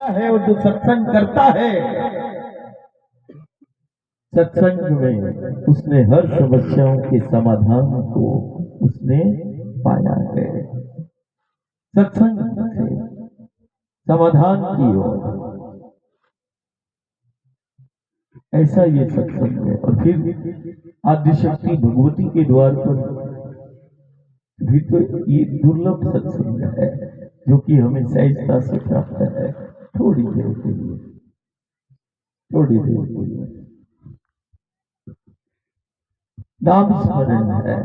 है और जो सत्संग करता है, सत्संग में उसने हर समस्याओं के समाधान को उसने पाया है। सत्संग से समाधान की ओर, ऐसा ये सत्संग है। और फिर आदिशक्ति भगवती के द्वार पर भी तो ये दुर्लभ सत्संग है जो कि हमें सहजता से प्राप्त है। थोड़ी देर के लिए, थोड़ी देर के लिए नाम स्मरण है।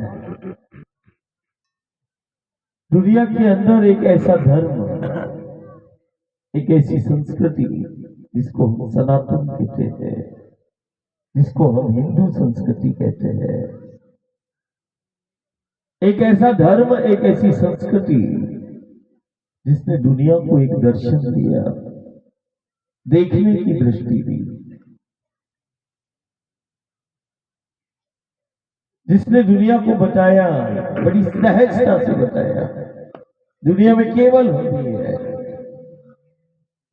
दुनिया के अंदर एक ऐसा धर्म, एक ऐसी संस्कृति जिसको हम सनातन कहते हैं, जिसको हम हिंदू संस्कृति कहते हैं, एक ऐसा धर्म, एक ऐसी संस्कृति जिसने दुनिया को एक दर्शन दिया, देखने की दृष्टि दी, जिसने दुनिया को बताया, बड़ी सहजता से बताया। दुनिया में केवल होती है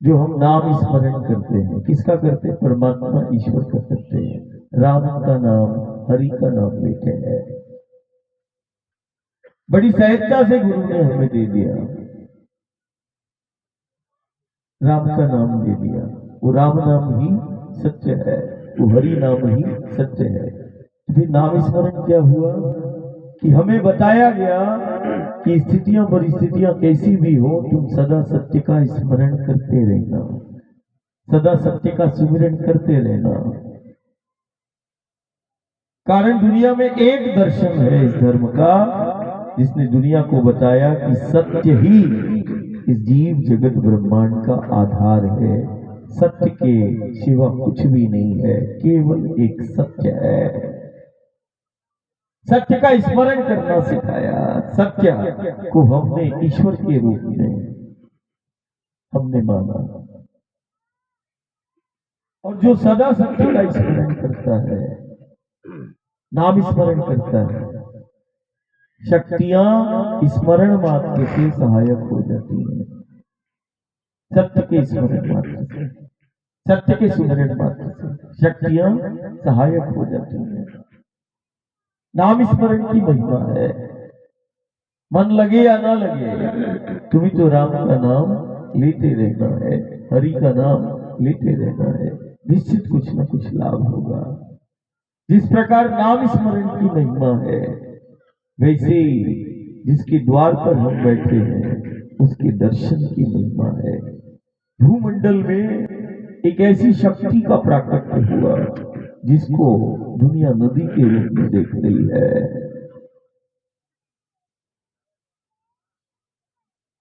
जो हम नाम स्मरण करते हैं। किसका करते हैं? परमात्मा ईश्वर का करते हैं। राम का नाम, हरि का नाम लेते हैं। बड़ी सहजता से गुरु ने हमें दे दिया, राम का नाम दे दिया। वो राम नाम ही सत्य है, वो हरि नाम ही सत्य है। फिर नाम स्मरण क्या हुआ कि हमें बताया गया कि स्थितियां परिस्थितियां कैसी भी हो, तुम सदा सत्य का स्मरण करते रहना, सदा सत्य का सुमिरन करते रहना। कारण दुनिया में एक दर्शन है इस धर्म का, जिसने दुनिया को बताया कि सत्य ही इस जीव जगत ब्रह्मांड का आधार है। सत्य के सिवा कुछ भी नहीं है, केवल एक सत्य है। सत्य का स्मरण करना सिखाया। सत्य को हमने ईश्वर के रूप में हमने माना। और जो सदा सत्य का स्मरण करता है, नाम स्मरण करता है, शक्तियां स्मरण मात्र से सहायक हो जाती हैं। सत्य के स्मरण मात्र से, सत्य के स्मरण मात्र से शक्तियां सहायक हो जाती हैं। नाम स्मरण की महिमा है। मन लगे या ना लगे, तुम्हें तो राम का नाम लेते रहना है, हरि का नाम लेते रहना है। निश्चित कुछ न कुछ लाभ होगा। जिस प्रकार नाम स्मरण की महिमा है, वैसे ही जिसके द्वार पर हम बैठे हैं उसके दर्शन की महिमा है। भूमंडल में एक ऐसी शक्ति का प्राकट्य हुआ जिसको दुनिया नदी के रूप में देख रही है।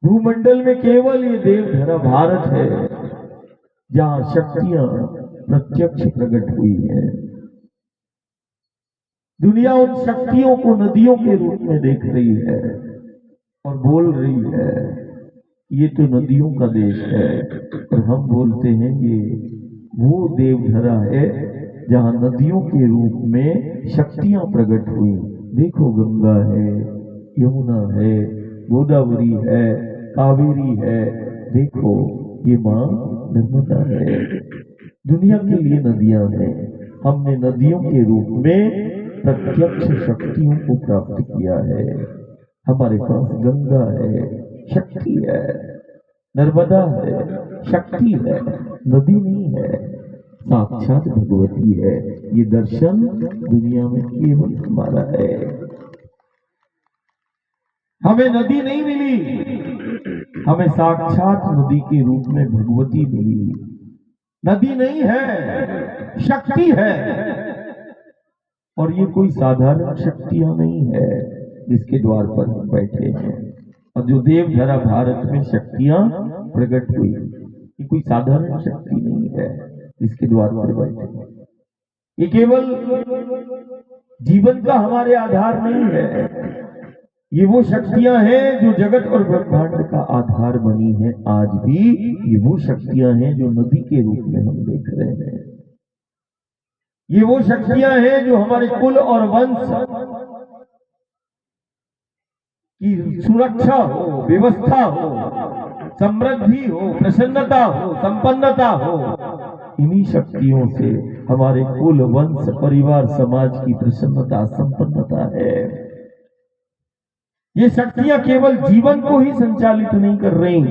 भूमंडल में केवल ये देवधरा भारत है जहां शक्तियां प्रत्यक्ष प्रकट हुई हैं। दुनिया उन शक्तियों को नदियों के रूप में देख रही है और बोल रही है ये तो नदियों का देश है। और हम बोलते हैं ये वो देवधरा है जहां नदियों के रूप में शक्तियां प्रकट हुई। देखो, गंगा है, यमुना है, गोदावरी है, कावेरी है, देखो ये मां नर्मदा है। दुनिया के लिए नदियां हैं। हमने नदियों के रूप में प्रत्यक्ष शक्तियों को प्राप्त किया है। हमारे पास गंगा है, शक्ति है, नर्मदा है, शक्ति है, नदी नहीं है, साक्षात भगवती है। ये दर्शन दुनिया में केवल हमारा है। हमें नदी नहीं मिली, हमें साक्षात नदी के रूप में भगवती मिली। नदी नहीं है, शक्ति है। और ये कोई साधारण शक्तियां नहीं है जिसके द्वार पर हम बैठे हैं। और जो देवधरा भारत में शक्तियां प्रकट हुई, ये कोई साधारण शक्ति नहीं है जिसके द्वार पर बैठे हैं। ये केवल जीवन का हमारे आधार नहीं है। ये वो शक्तियां हैं जो जगत और ब्रह्मांड का आधार बनी है। आज भी ये वो शक्तियां हैं जो नदी के रूप में हम देख रहे हैं। ये वो शक्तियां हैं जो हमारे कुल और वंश की सुरक्षा हो, व्यवस्था हो, समृद्धि हो, प्रसन्नता हो, संपन्नता हो, इन्हीं शक्तियों से हमारे कुल, वंश, परिवार, समाज की प्रसन्नता, संपन्नता है। ये शक्तियां केवल जीवन को ही संचालित नहीं कर रही,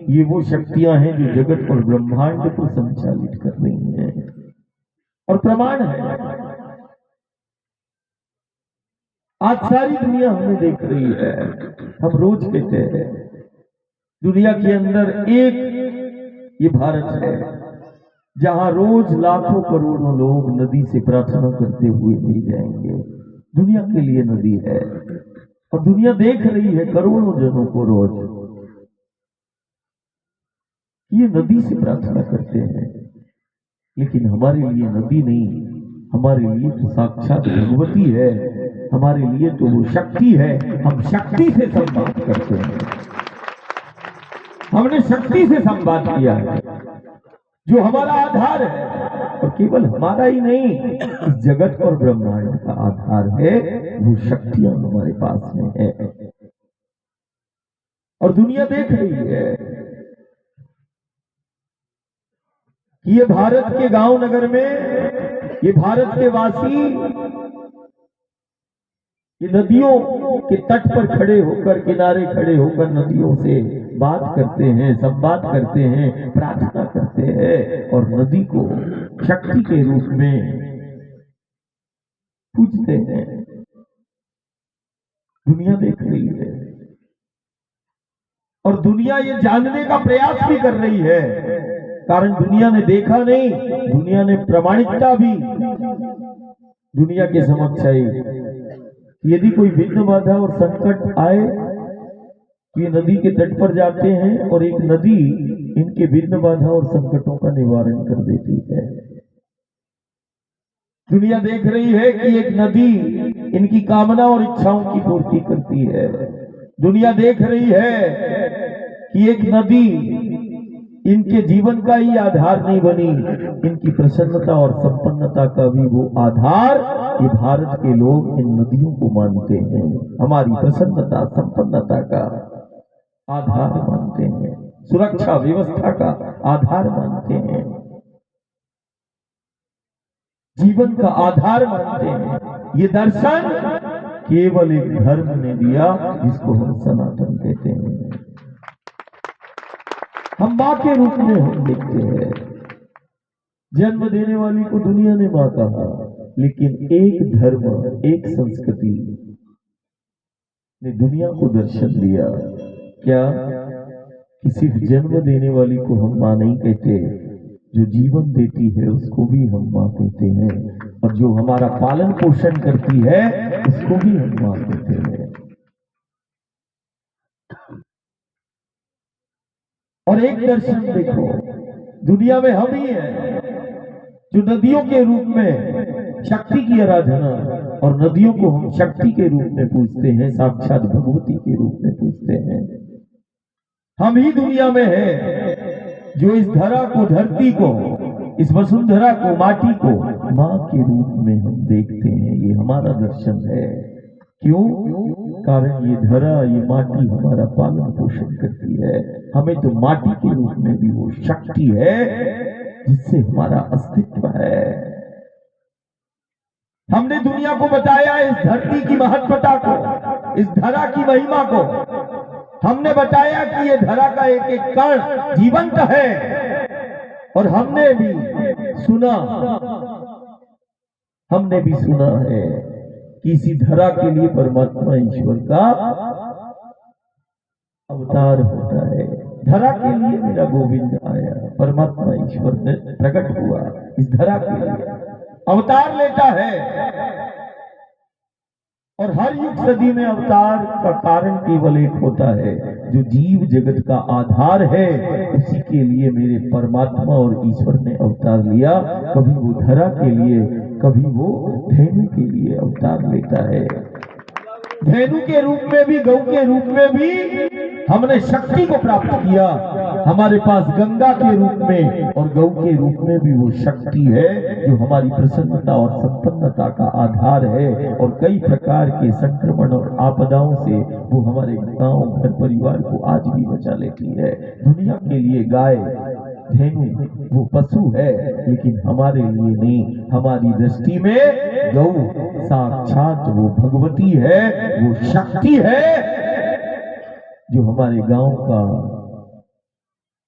ये वो शक्तियां हैं जो जगत और ब्रह्मांड को संचालित कर रही हैं। और प्रमाण है, आज सारी दुनिया हमें देख रही है। हम रोज कहते हैं दुनिया के अंदर एक ये भारत है जहां रोज लाखों करोड़ों लोग नदी से प्रार्थना करते हुए मिल जाएंगे। दुनिया के लिए नदी है और दुनिया देख रही है करोड़ों जनों को रोज ये नदी से प्रार्थना करते हैं। लेकिन हमारे लिए नदी नहीं, हमारे लिए तो साक्षात भगवती है, हमारे लिए तो वो शक्ति है। हम शक्ति से संवाद करते हैं, हमने शक्ति से संवाद किया है जो हमारा आधार है, और केवल हमारा ही नहीं, इस जगत और ब्रह्मांड का आधार है। वो शक्तियां हमारे पास में है और दुनिया देख रही है कि ये भारत के गांव नगर में ये भारत के वासी ये नदियों के तट पर खड़े होकर, किनारे खड़े होकर नदियों से बात करते हैं, संवाद करते हैं, प्रार्थना करते हैं और नदी को शक्ति के रूप में पूजते हैं। दुनिया देख रही है और दुनिया ये जानने का प्रयास भी कर रही है, कारण दुनिया ने देखा नहीं, दुनिया ने प्रमाणिकता भी दुनिया के समक्ष आई। यदि कोई विघ्न बाधा और संकट आए, ये नदी के तट पर जाते हैं और एक नदी इनके विघ्न बाधा और संकटों का निवारण कर देती है। दुनिया देख रही है कि एक नदी इनकी कामना और इच्छाओं की पूर्ति करती है। दुनिया देख रही है कि एक नदी इनके जीवन का ही आधार नहीं बनी, इनकी प्रसन्नता और संपन्नता का भी वो आधार ये भारत के लोग इन नदियों को मानते हैं। हमारी प्रसन्नता, संपन्नता का आधार मानते हैं, सुरक्षा व्यवस्था का आधार मानते हैं, जीवन का आधार मानते हैं। ये दर्शन केवल एक धर्म ने दिया जिसको हम सनातन कहते हैं। हम मां के रूप में हम देखते हैं, जन्म देने वाली को दुनिया ने मां कहा, लेकिन एक धर्म, एक संस्कृति ने दुनिया को दर्शन दिया। क्या कि सिर्फ जन्म देने वाली को हम मां नहीं कहते, जो जीवन देती है उसको भी हम मां कहते हैं, और जो हमारा पालन पोषण करती है उसको भी हम मां कहते हैं। और एक दर्शन देखो, दुनिया में हम ही हैं जो नदियों के रूप में शक्ति की आराधना, और नदियों को हम शक्ति के रूप में पूजते हैं, साक्षात भगवती के रूप में पूजते हैं। हम ही दुनिया में हैं जो इस धरा को, धरती को, इस वसुंधरा को, माटी को मां के रूप में हम देखते हैं। ये हमारा दर्शन है। क्यों? कारण ये धरा, ये माटी हमारा पालन पोषण करती है। हमें तो माटी के रूप में भी वो शक्ति है जिससे हमारा अस्तित्व है। हमने दुनिया को बताया इस धरती की महत्वता को, इस धरा की महिमा को। हमने बताया कि ये धरा का एक एक कण जीवंत है, और हमने भी सुना है कि इसी धरा के लिए परमात्मा ईश्वर का अवतार होता है। धरा के लिए मेरा गोविंद आया, परमात्मा ईश्वर ने प्रकट हुआ, इस धरा के लिए अवतार लेता है। और हर युग सदी में अवतार का कारण केवल एक होता है, जो जीव जगत का आधार है, उसी के लिए मेरे परमात्मा और ईश्वर ने अवतार लिया। कभी वो धरा के लिए, कभी वो धेनु के लिए अवतार लेता है। धेनु के रूप में भी, गौ के रूप में भी हमने शक्ति को प्राप्त किया। हमारे पास गंगा के रूप में और गौ के रूप में भी वो शक्ति है जो हमारी प्रसन्नता और संपन्नता का आधार है। और कई प्रकार के संक्रमण और आपदाओं से वो हमारे गांव, घर, परिवार को आज भी बचा लेती है। दुनिया के लिए गाय, धेनु वो पशु है, लेकिन हमारे लिए नहीं। हमारी दृष्टि में गौ साक्षात वो भगवती है, वो शक्ति है जो हमारे गांव का,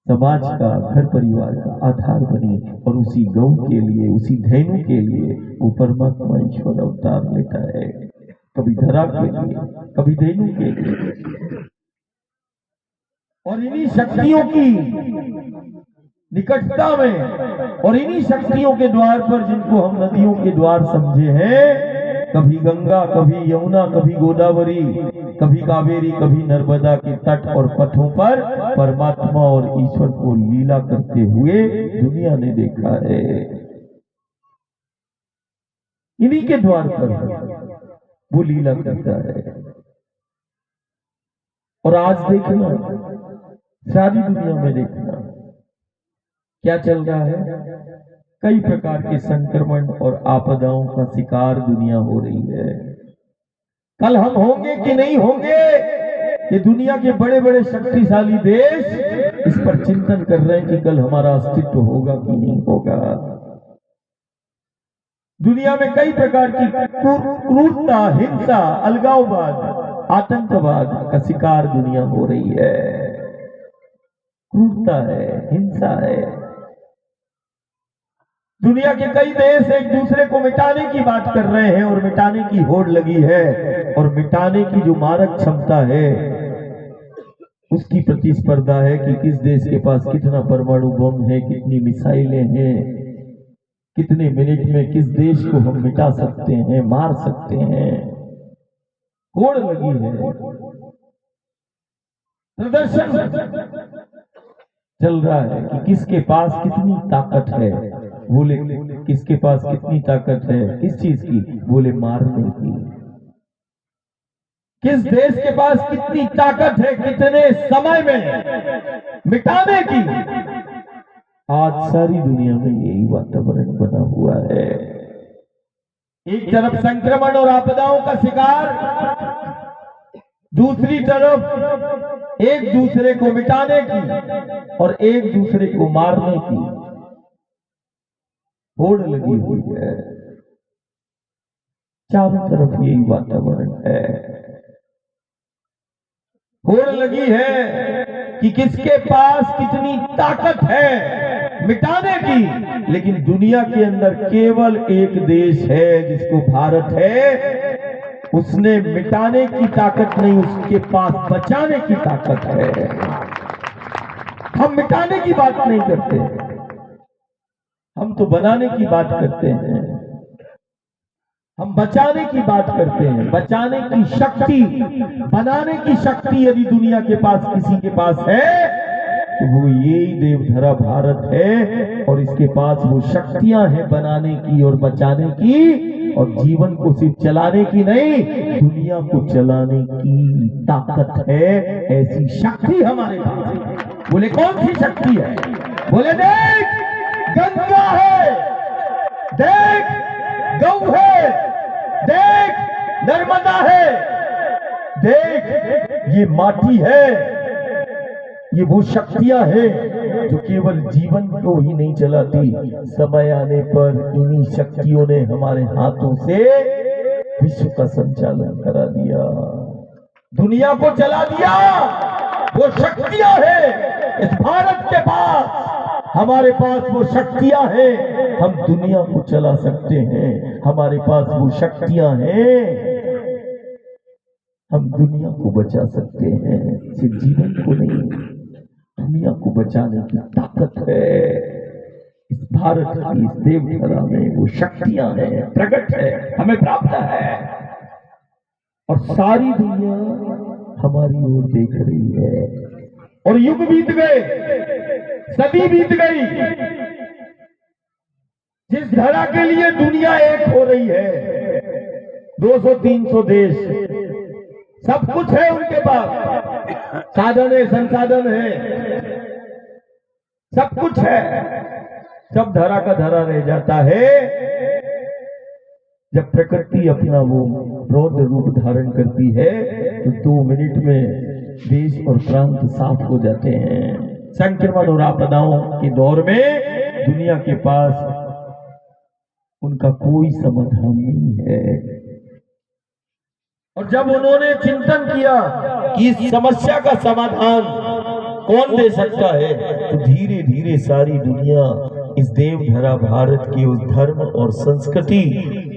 समाज का, घर परिवार का आधार बनी। और उसी गौ के लिए, उसी धेनु के लिए वो परमात्मा ईश्वर अवतार लेता है, कभी धरा के लिए, कभी धेनु के लिए। और इन्हीं शक्तियों की निकटता में और इन्हीं शक्तियों के द्वार पर, जिनको हम नदियों के द्वार समझे हैं, कभी गंगा, कभी यमुना, कभी गोदावरी, कभी कावेरी, कभी नर्मदा के तट और पथों पर परमात्मा और ईश्वर को लीला करते हुए दुनिया ने देखा है। इन्हीं के द्वार पर वो लीला करता है। और आज देखना, सारी दुनिया में देखना क्या चल रहा है। कई प्रकार के संक्रमण और आपदाओं का शिकार दुनिया हो रही है। कल हम होंगे कि नहीं होंगे, ये दुनिया के बड़े बड़े शक्तिशाली देश इस पर चिंतन कर रहे हैं कि कल हमारा अस्तित्व होगा कि नहीं होगा। दुनिया में कई प्रकार की क्रूरता, हिंसा, अलगाववाद, आतंकवाद का शिकार दुनिया हो रही है। क्रूरता है, हिंसा है। दुनिया के कई देश एक दूसरे को मिटाने की बात कर रहे हैं और मिटाने की होड़ लगी है। और मिटाने की जो मारक क्षमता है, उसकी प्रतिस्पर्धा है कि किस देश के पास कितना परमाणु बम है, कितनी मिसाइलें हैं, कितने मिनट में किस देश को हम मिटा सकते हैं, मार सकते हैं। होड़ लगी है, प्रदर्शन चल रहा है कि किसके पास कितनी ताकत है। बोले किसके पास कितनी ताकत है, किस चीज की? बोले मारने की। किस देश के पास कितनी ताकत है, कितने समय में मिटाने की। आज सारी दुनिया में यही वातावरण बना हुआ है। एक तरफ संक्रमण और आपदाओं का शिकार, दूसरी तरफ एक दूसरे को मिटाने की और एक दूसरे को मारने की होड़ लगी हुई है। चारों तरफ यही वातावरण है। होड़ लगी है कि किसके पास कितनी ताकत है मिटाने की। लेकिन दुनिया के अंदर केवल एक देश है जिसको भारत है, उसने मिटाने की ताकत नहीं, उसके पास बचाने की ताकत है। हम मिटाने की बात नहीं करते, हम तो बनाने की बात करते हैं। हम बचाने की बात करते हैं। बचाने की शक्ति, बनाने की शक्ति यदि दुनिया के पास किसी के पास है तो वो यही देवधरा भारत है। और इसके पास वो शक्तियां हैं बनाने की और बचाने की, और जीवन को सिर्फ चलाने की नहीं, दुनिया को चलाने की ताकत है। ऐसी शक्ति हमारे पास है। बोले कौन सी शक्ति है? बोले देख गंगा है, देख गौ है, देख नर्मदा है, देख ये माटी है। ये वो शक्तियां हैं जो केवल जीवन को ही नहीं चलाती, समय आने पर इन्हीं शक्तियों ने हमारे हाथों से विश्व का संचालन करा दिया, दुनिया को चला दिया। वो शक्तियां हैं इस भारत के पास, हमारे पास वो शक्तियां हैं, हम दुनिया को चला सकते हैं। हमारे पास वो शक्तियां हैं, हम दुनिया को बचा सकते हैं, सिर्फ जीवन को नहीं, दुनिया को बचाने की ताकत है। इस भारत की, इस देवधरा में वो शक्तियां हैं, प्रकट है, हमें प्राप्त है। और सारी दुनिया हमारी ओर देख रही है। और युग बीत गए, सदी बीत गई। जिस धरा के लिए दुनिया एक हो रही है, 200-300 देश सब कुछ है उनके पास, साधन है, संसाधन है, सब कुछ है, सब धरा का धरा रह जाता है जब प्रकृति अपना वो रौद्र रूप धारण करती है तो 2 मिनट में देश और प्रांत साफ हो जाते हैं। संक्रमण और आपदाओं के दौर में दुनिया के पास उनका कोई समाधान नहीं है। और जब उन्होंने चिंतन किया कि इस समस्या का समाधान कौन दे सकता है, तो धीरे धीरे सारी दुनिया इस देवधरा भारत के उस धर्म और संस्कृति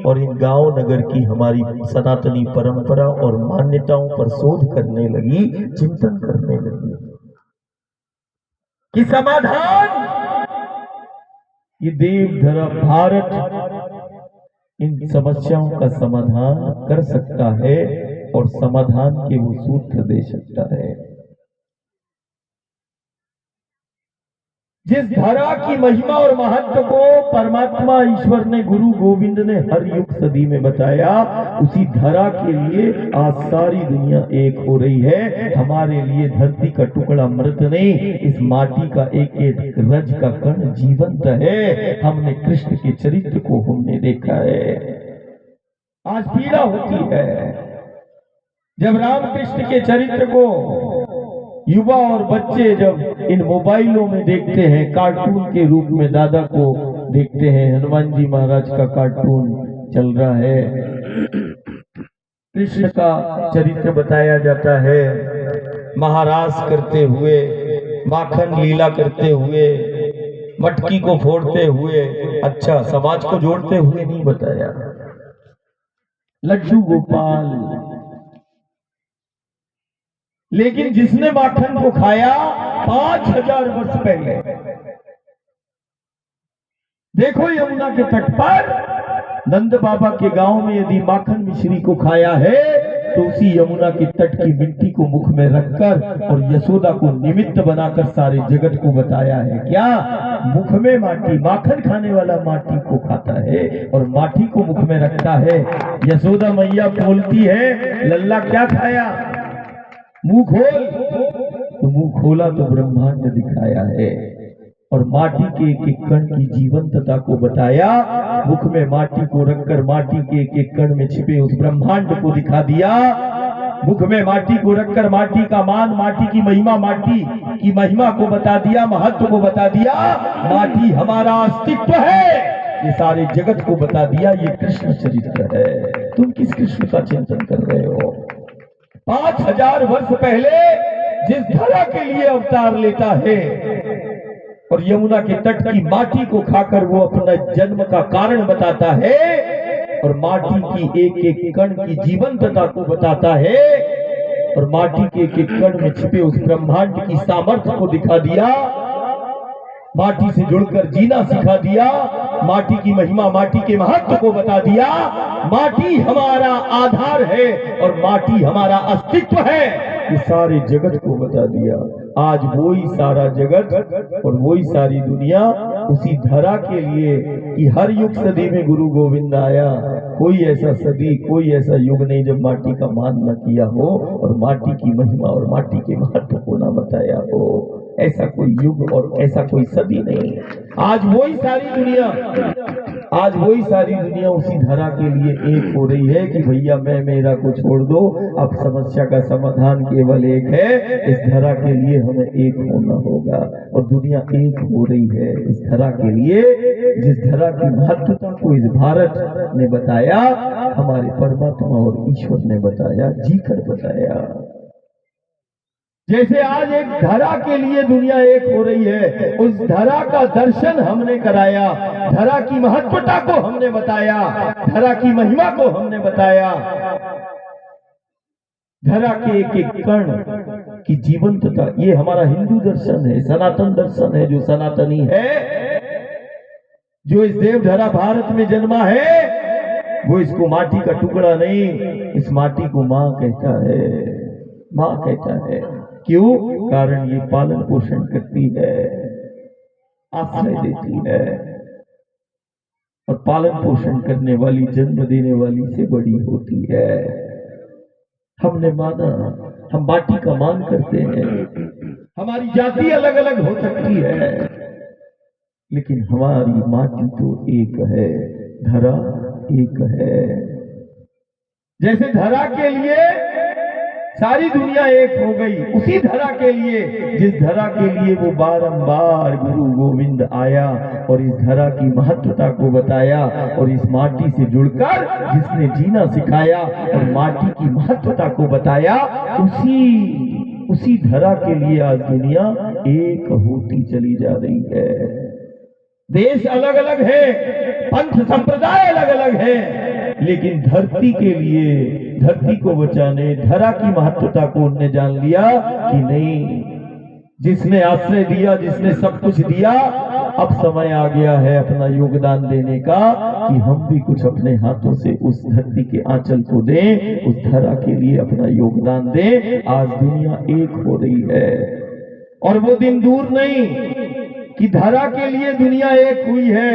और इन गांव नगर की हमारी सनातनी परंपरा और मान्यताओं पर शोध करने लगी, चिंतन करने लगी कि समाधान ये देवधरा भारत इन समस्याओं का समाधान कर सकता है और समाधान के वो सूत्र दे सकता है। जिस धरा की महिमा और महत्व को परमात्मा ईश्वर ने, गुरु गोविंद ने हर युग सदी में बताया, उसी धरा के लिए आज सारी दुनिया एक हो रही है। हमारे लिए धरती का टुकड़ा मृत नहीं, इस माटी का एक एक रज का कण जीवंत है। हमने कृष्ण के चरित्र को हमने देखा है। आज पीड़ा होती है जब रामकृष्ण के चरित्र को युवा और बच्चे जब इन मोबाइलों में देखते हैं, कार्टून के रूप में दादा को देखते हैं, हनुमान जी महाराज का कार्टून चल रहा है, कृष्ण का चरित्र बताया जाता है, महाराज करते हुए, माखन लीला करते हुए, मटकी को फोड़ते हुए, अच्छा समाज को जोड़ते हुए नहीं बताया। लड्डू गोपाल, लेकिन जिसने माखन को खाया 5000 वर्ष पहले, देखो यमुना के तट पर नंद बाबा के गांव में यदि माखन मिश्री को खाया है तो उसी यमुना के तट की मिट्टी को मुख में रखकर और यशोदा को निमित्त बनाकर सारे जगत को बताया है। क्या मुख में माटी, माखन खाने वाला माटी को खाता है और माटी को मुख में रखता है। यशोदा मैया बोलती है, लल्ला क्या खाया, मुंह खोल, तो मुंह खोला तो ब्रह्मांड दिखाया है और माटी के एक एक कण की जीवंतता को बताया। मुख में माटी को रखकर माटी के एक एक कण में छिपे उस ब्रह्मांड को दिखा दिया। मुख में माटी को रखकर माटी का मान, माटी की महिमा, माटी की महिमा को बता दिया, महत्व को बता दिया। माटी हमारा अस्तित्व है, ये सारे जगत को बता दिया। ये कृष्ण चरित्र है। तुम किस कृष्ण का चिंतन कर रहे हो? 5000 वर्ष पहले जिस धरा के लिए अवतार लेता है और यमुना के तट की माटी को खाकर वो अपना जन्म का कारण बताता है और माटी की एक एक कण की जीवंतता को बताता है और माटी के एक एक कण में छिपे उस ब्रह्मांड की सामर्थ्य को दिखा दिया। माटी से जुड़कर जीना सिखा दिया, माटी की महिमा, माटी के महत्व को बता दिया। माटी हमारा आधार है और माटी हमारा अस्तित्व है, ये सारे जगत को बता दिया। आज वही सारा जगत और वही सारी दुनिया उसी धरा के लिए कि हर युग सदी में गुरु गोविंद आया। कोई ऐसा सदी, कोई ऐसा युग नहीं जब माटी का मान न किया हो और माटी की महिमा और माटी के महत्व को न बताया हो। ऐसा कोई युग और ऐसा कोई सदी नहीं। आज वही सारी दुनिया, आज वही सारी दुनिया उसी धरा के लिए एक हो रही है कि भैया मैं मेरा को छोड़ दो, अब समस्या का समाधान केवल एक है, इस धरा के लिए हमें एक होना होगा। और दुनिया एक हो रही है इस धरा के लिए। जिस धरा की महत्वता को इस भारत ने बताया, हमारे परमात्मा और ईश्वर ने बताया, जी कर बताया। जैसे आज एक धरा के लिए दुनिया एक हो रही है, उस धरा का दर्शन हमने कराया, धरा की महत्वता को हमने बताया, धरा की महिमा को हमने बताया, धरा के एक एक कण की जीवंतता। ये हमारा हिंदू दर्शन है, सनातन दर्शन है। जो सनातनी है, जो इस देवधरा भारत में जन्मा है, वो इसको माटी का टुकड़ा नहीं, इस माटी को माँ कहता है, माँ कहता है। क्यों? कारण ये पालन पोषण करती है, आश्रय देती है और पालन पोषण करने वाली, जन्म देने वाली से बड़ी होती है। हमने माना, हम माटी का मान करते हैं। हमारी जाति अलग अलग हो सकती है, लेकिन हमारी माटी तो एक है, धरा एक है। जैसे धरा के लिए सारी दुनिया एक हो गई, उसी धरा के लिए, जिस धरा के लिए वो बारंबार गुरु गोविंद आया और इस धरा की महत्वता को बताया, और इस माटी से जुड़कर जिसने जीना सिखाया और माटी की महत्वता को बताया, उसी धरा के लिए आज दुनिया एक होती चली जा रही है। देश अलग अलग है, पंथ संप्रदाय अलग अलग है, लेकिन धरती के लिए, धरती को बचाने, धरा की महत्वता को उन्होंने जान लिया कि नहीं, जिसने आश्रय दिया, जिसने सब कुछ दिया, अब समय आ गया है अपना योगदान देने का, कि हम भी कुछ अपने हाथों से उस धरती के आंचल को दें, उस धरा के लिए अपना योगदान दें। आज दुनिया एक हो रही है, और वो दिन दूर नहीं कि धरा के लिए दुनिया एक हुई है,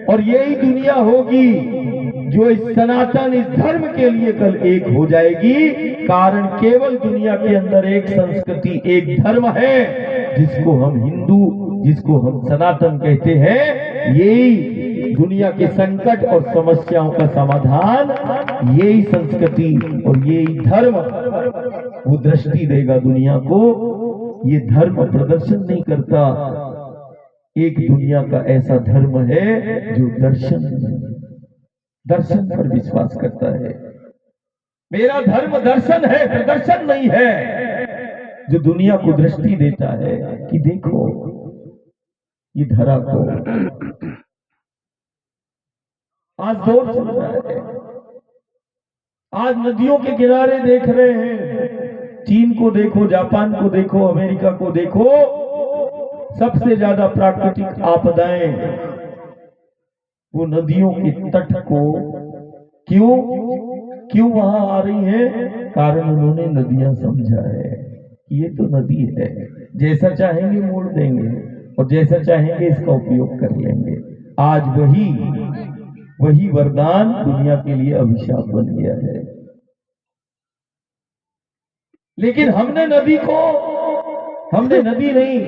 और यही दुनिया होगी जो इस सनातन, इस धर्म के लिए कल एक हो जाएगी। कारण केवल दुनिया के अंदर एक संस्कृति, एक धर्म है, जिसको हम हिंदू, जिसको हम सनातन कहते हैं। यही दुनिया के संकट और समस्याओं का समाधान, यही संस्कृति और यही धर्म वो दृष्टि देगा दुनिया को। ये धर्म प्रदर्शन नहीं करता, एक दुनिया का ऐसा धर्म है जो दर्शन पर विश्वास करता है। मेरा धर्म दर्शन है, प्रदर्शन नहीं है, जो दुनिया को दृष्टि देता है कि देखो ये धरा को आज दौर चल रहा है। आज नदियों के किनारे देख रहे हैं, चीन को देखो, जापान को देखो, अमेरिका को देखो, सबसे ज्यादा प्राकृतिक आपदाएं वो नदियों के तट को क्यों वहां आ रही है? कारण उन्होंने नदियां समझा है, ये तो नदी है, जैसा चाहेंगे मोड़ देंगे और जैसा चाहेंगे इसका उपयोग कर लेंगे। आज वही वरदान दुनिया के लिए अभिशाप बन गया है। लेकिन हमने नदी नहीं,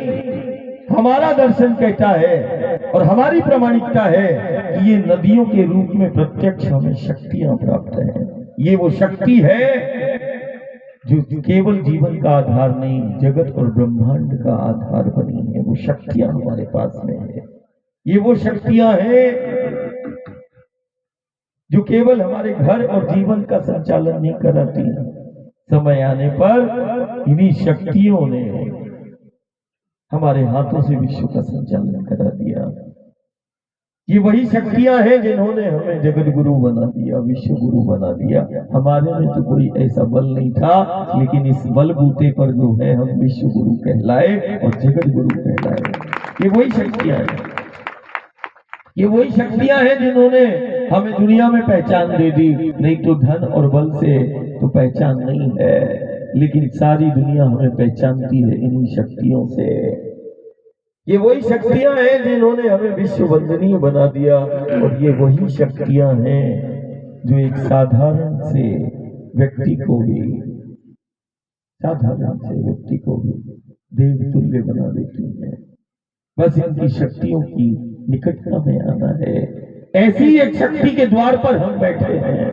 हमारा दर्शन कहता है और हमारी प्रामाणिकता है कि ये नदियों के रूप में प्रत्यक्ष हमें शक्तियां प्राप्त हैं। ये वो शक्ति है जो केवल जीवन का आधार नहीं, जगत और ब्रह्मांड का आधार बनी है। वो शक्तियां हमारे पास में है। ये वो शक्तियां हैं जो केवल हमारे घर और जीवन का संचालन नहीं कराती, समय आने पर इन्हीं शक्तियों ने हमारे हाथों से विश्व का संचालन करा दिया। ये वही शक्तियां हैं जिन्होंने हमें जगत गुरु बना दिया, विश्व गुरु बना दिया। हमारे में तो कोई ऐसा बल नहीं था, लेकिन इस बल बूते पर जो है हम विश्व गुरु कहलाए और जगत गुरु कहलाए। ये वही शक्तियां हैं, ये वही शक्तियां हैं जिन्होंने हमें दुनिया में पहचान दे दी। नहीं तो धन और बल से तो पहचान नहीं है, लेकिन सारी दुनिया हमें पहचानती है इन्हीं शक्तियों से। ये वही शक्तियां हैं जिन्होंने हमें विश्व वंदनीय बना दिया, और ये वही शक्तियां हैं जो एक साधारण से व्यक्ति को भी देवतुल्य बना देती हैं। बस इनकी शक्तियों की निकटता में आना है। ऐसी एक शक्ति के द्वार पर हम बैठे हैं,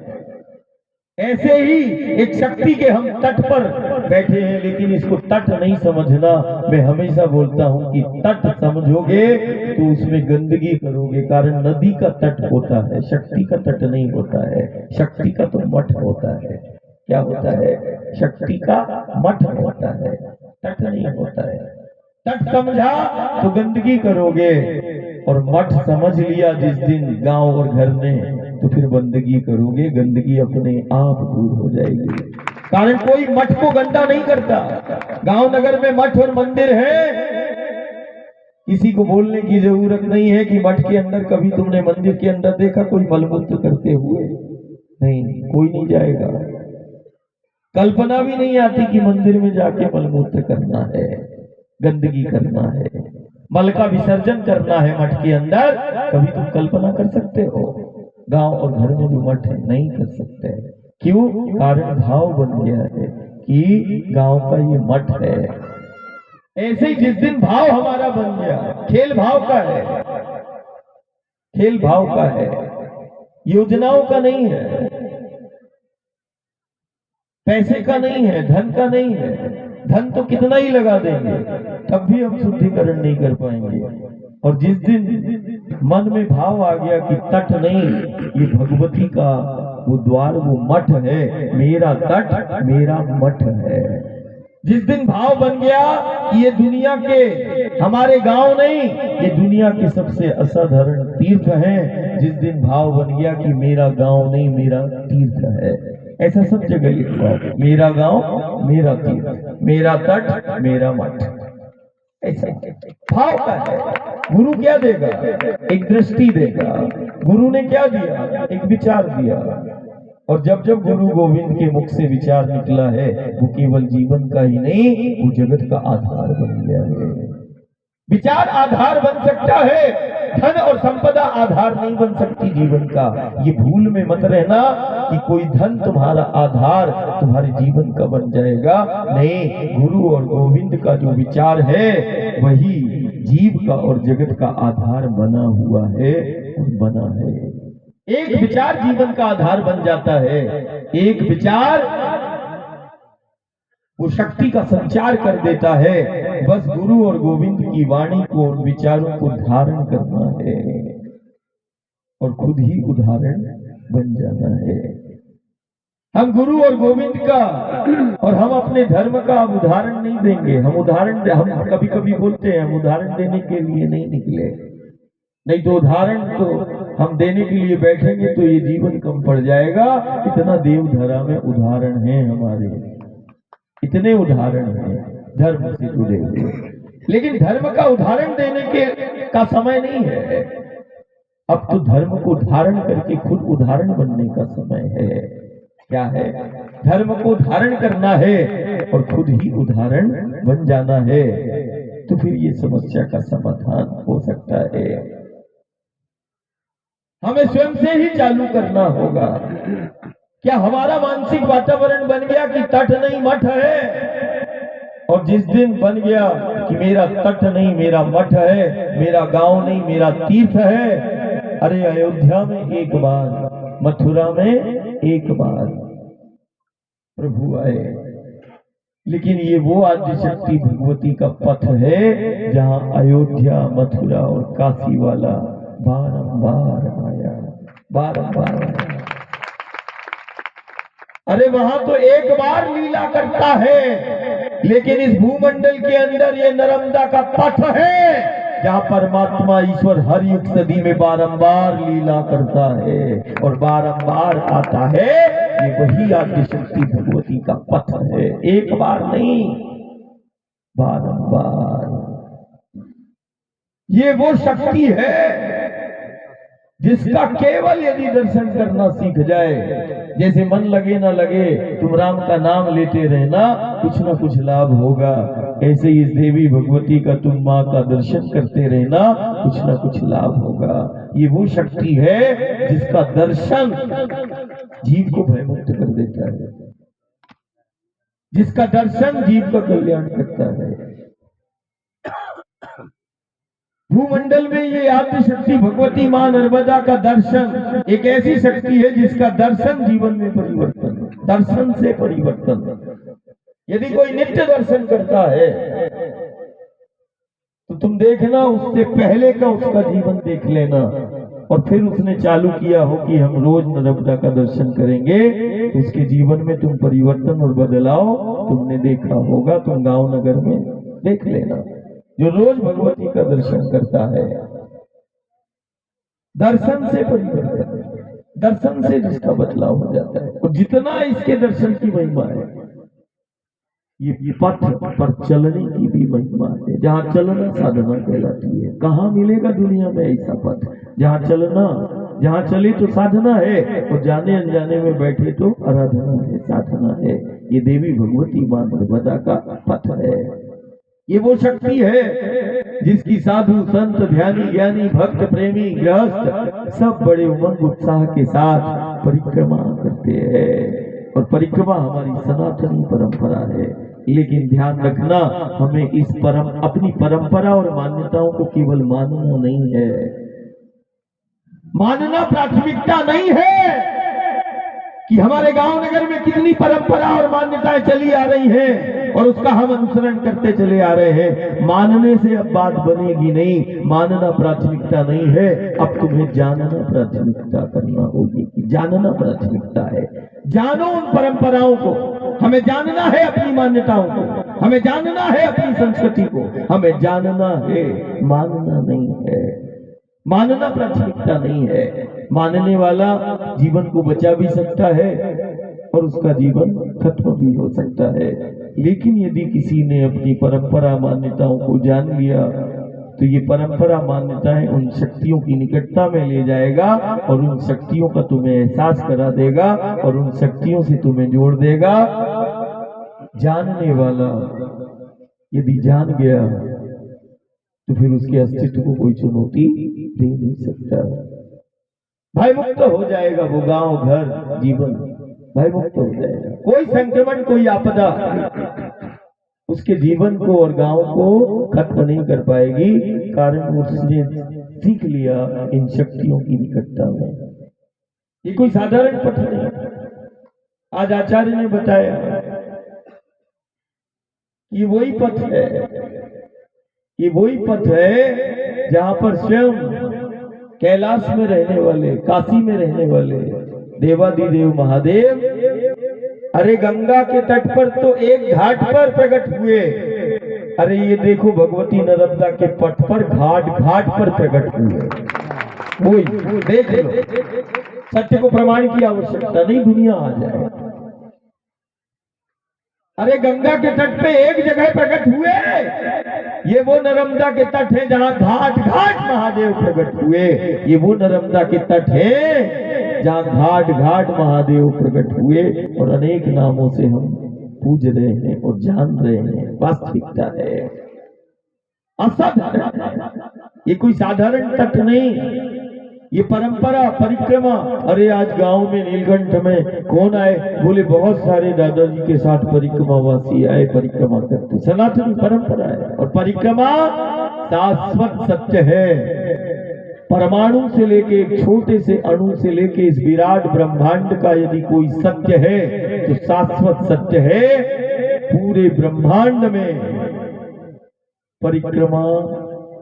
ऐसे ही एक शक्ति के हम तट पर बैठे हैं, लेकिन इसको तट नहीं समझना। मैं हमेशा बोलता हूं कि तट समझोगे तो उसमें गंदगी करोगे। कारण नदी का तट होता है, शक्ति का तट नहीं होता है। शक्ति का तो मठ होता है। क्या होता है? शक्ति का मठ होता है, तट नहीं होता है। तट समझा तो गंदगी करोगे, और मठ समझ लिया जिस दिन गांव और घर में, तो फिर बंदगी करोगे, गंदगी अपने आप दूर हो जाएगी। कारण कोई मठ को गंदा नहीं करता। गांव नगर में मठ और मंदिर है, किसी को बोलने की जरूरत नहीं है कि मठ के अंदर कभी तुमने मंदिर के अंदर देखा कोई मलमूत्र करते हुए? नहीं, कोई नहीं जाएगा। कल्पना भी नहीं आती कि मंदिर में जाके मलमूत्र करना है, गंदगी करना है, मल का विसर्जन करना है मठ के अंदर। कभी तुम कल्पना कर सकते हो? गांव और घर में जो मठ है नहीं कर सकते। क्यों? कारण भाव बन गया है कि गांव का ये मठ है। ऐसे ही जिस दिन भाव हमारा बन गया, खेल भाव का है, खेल भाव का है, योजनाओं का नहीं है, पैसे का नहीं है, धन का नहीं है। धन तो कितना ही लगा देंगे तब भी हम शुद्धिकरण नहीं कर पाएंगे। और जिस दिन मन में भाव आ गया कि तट नहीं, ये भगवती का वो द्वार, वो मठ है, मेरा तट मेरा मठ है। जिस दिन भाव बन गया कि ये दुनिया के हमारे गांव नहीं, ये दुनिया के सबसे असाधारण तीर्थ है, जिस दिन भाव बन गया कि मेरा गांव नहीं मेरा तीर्थ है, ऐसा सब जगह लिखवाओ, मेरा गांव मेरा तीर्थ, मेरा तट मेरा मठ, ऐसा भाव का है। गुरु क्या देगा? एक दृष्टि देगा। गुरु ने क्या दिया? एक विचार दिया। और जब जब गुरु गोविंद के मुख से विचार निकला है, वो केवल जीवन का ही नहीं, वो जगत का आधार बन गया है। विचार आधार बन सकता है, धन और संपदा आधार नहीं बन सकती जीवन का। ये भूल में मत रहना कि कोई धन तुम्हारा आधार तुम्हारे जीवन का बन जाएगा। नहीं, गुरु और गोविंद का जो विचार है वही जीव का और जगत का आधार बना हुआ है और बना है। एक विचार जीवन का आधार बन जाता है। एक विचार वो शक्ति का संचार कर देता है। बस गुरु और गोविंद की वाणी को और विचारों को धारण करना है और खुद ही उदाहरण बन जाना है। हम गुरु और गोविंद का और हम अपने धर्म का उदाहरण नहीं देंगे। हम कभी कभी बोलते हैं हम उदाहरण देने के लिए नहीं निकले। नहीं तो उदाहरण तो हम देने के लिए बैठेंगे तो ये जीवन कम पड़ जाएगा। इतना देवधरा में उदाहरण है हमारे, इतने उदाहरण हैं धर्म से जुड़े हुए, लेकिन धर्म का उदाहरण देने के का समय नहीं है। अब तो धर्म को धारण करके खुद उदाहरण बनने का समय है। क्या है? धर्म को धारण करना है और खुद ही उदाहरण बन जाना है। तो फिर ये समस्या का समाधान हो सकता है। हमें स्वयं से ही चालू करना होगा। क्या हमारा मानसिक वातावरण बन गया कि तट नहीं मठ है? और जिस दिन बन गया कि मेरा तट नहीं मेरा मठ है, मेरा गांव नहीं मेरा तीर्थ है। अरे अयोध्या में एक बार, मथुरा में एक बार प्रभु आए, लेकिन ये वो आदि शक्ति भगवती का पथ है जहां अयोध्या, मथुरा और काशी वाला बारंबार आया, बारंबार आया। अरे वहां तो एक बार लीला करता है, लेकिन इस भूमंडल के अंदर ये नर्मदा का पथ है जहां परमात्मा ईश्वर हर युग सदी में बारंबार लीला करता है और बारंबार आता है। ये वही आदि शक्ति भगवती का पथ है, एक बार नहीं बारंबार। ये वो शक्ति है जिसका केवल यदि दर्शन करना सीख जाए, जैसे मन लगे ना लगे तुम राम का नाम लेते रहना, कुछ ना कुछ लाभ होगा। ऐसे ही इस देवी भगवती का तुम माँ का दर्शन करते रहना, कुछ ना कुछ लाभ होगा। ये वो शक्ति है जिसका दर्शन जीव को भयमुक्त कर देता है, जिसका दर्शन जीव का कल्याण करता है। भूमंडल में ये आदि शक्ति भगवती मां नर्मदा का दर्शन एक ऐसी शक्ति है जिसका दर्शन जीवन में परिवर्तन, दर्शन से परिवर्तन। यदि कोई नित्य दर्शन करता है तो तुम देखना, उससे पहले का उसका जीवन देख लेना, और फिर उसने चालू किया हो कि हम रोज नर्मदा का दर्शन करेंगे, तो उसके जीवन में तुम परिवर्तन और बदलाव तुमने देखा होगा। तुम गांव नगर में देख लेना, जो रोज भगवती का दर्शन करता है, दर्शन से परिवर्तन, दर्शन से जिसका बदलाव हो जाता है। और जितना इसके दर्शन की महिमा है, ये पथ पर चलने की भी महिमा है। जहाँ चलना साधना कहलाती है। कहाँ मिलेगा दुनिया में ऐसा पथ जहाँ चलना, जहाँ चले तो साधना है और जाने अनजाने में बैठे तो आराधना है, साधना है। ये देवी भगवती मां नर्मदा का पथ है। ये वो शक्ति है जिसकी साधु संत ध्यानी ज्ञानी भक्त प्रेमी गृहस्थ सब बड़े उमंग उत्साह के साथ परिक्रमा करते हैं। और परिक्रमा हमारी सनातनी परंपरा है। लेकिन ध्यान रखना, हमें इस अपनी परंपरा और मान्यताओं को केवल मानना नहीं है, मानना प्राथमिकता नहीं है कि हमारे गांव नगर में कितनी परंपरा और मान्यताएं चली आ रही हैं और उसका हम अनुसरण करते चले आ रहे हैं। मानने से अब बात बनेगी नहीं, मानना प्राथमिकता नहीं है, अब तुम्हें जानना प्राथमिकता करना होगी। जानना प्राथमिकता है। जानो उन परंपराओं को, हमें जानना है अपनी मान्यताओं को, हमें जानना है अपनी संस्कृति को, हमें जानना है, मानना नहीं है। मानना प्राथमिकता नहीं है। मानने वाला जीवन को बचा भी सकता है और उसका जीवन खत्म भी हो सकता है। लेकिन यदि किसी ने अपनी परंपरा मान्यताओं को जान लिया तो ये परंपरा मान्यताएं उन शक्तियों की निकटता में ले जाएगा और उन शक्तियों का तुम्हें एहसास करा देगा और उन शक्तियों से तुम्हें जोड़ देगा। जानने वाला यदि जान गया तो फिर उसके अस्तित्व को कोई चुनौती दे नहीं सकता। भय मुक्त हो जाएगा वो गांव, घर, जीवन भय मुक्त हो जाएगा। कोई संक्रमण, कोई आपदा उसके जीवन को और गांव को खत्म नहीं कर पाएगी, कारण उसने सीख लिया इन शक्तियों की निकटता में। ये कोई साधारण पथ नहीं। आज आचार्य ने बताया ये वही पथ है, ये वही पथ है जहां पर स्वयं कैलाश में रहने वाले, काशी में रहने वाले देवादिदेव महादेव, अरे गंगा के तट पर तो एक घाट पर प्रकट हुए। अरे ये देखो भगवती नर्मदा के पट पर घाट घाट पर प्रकट हुए। वही देख लो, सत्य को प्रमाण की आवश्यकता नहीं, दुनिया आ जाए। अरे गंगा के तट पे एक जगह प्रकट हुए, ये वो नर्मदा के तट है जहां घाट घाट महादेव प्रकट हुए। ये वो नर्मदा के तट है जहां घाट घाट महादेव प्रकट हुए और अनेक नामों से हम पूज रहे हैं और जान रहे हैं। वास्तविकता है, असाधारण, ये कोई साधारण तट नहीं, ये परंपरा, परिक्रमा। अरे आज गांव में नीलकंठ में कौन आए? बोले बहुत सारे दादाजी के साथ परिक्रमावासी आए, परिक्रमा करते। सनातनी परंपरा है और परिक्रमा शाश्वत सत्य है। परमाणु से लेके, एक छोटे से अणु से लेके इस विराट ब्रह्मांड का यदि कोई सत्य है तो शाश्वत सत्य है। पूरे ब्रह्मांड में परिक्रमा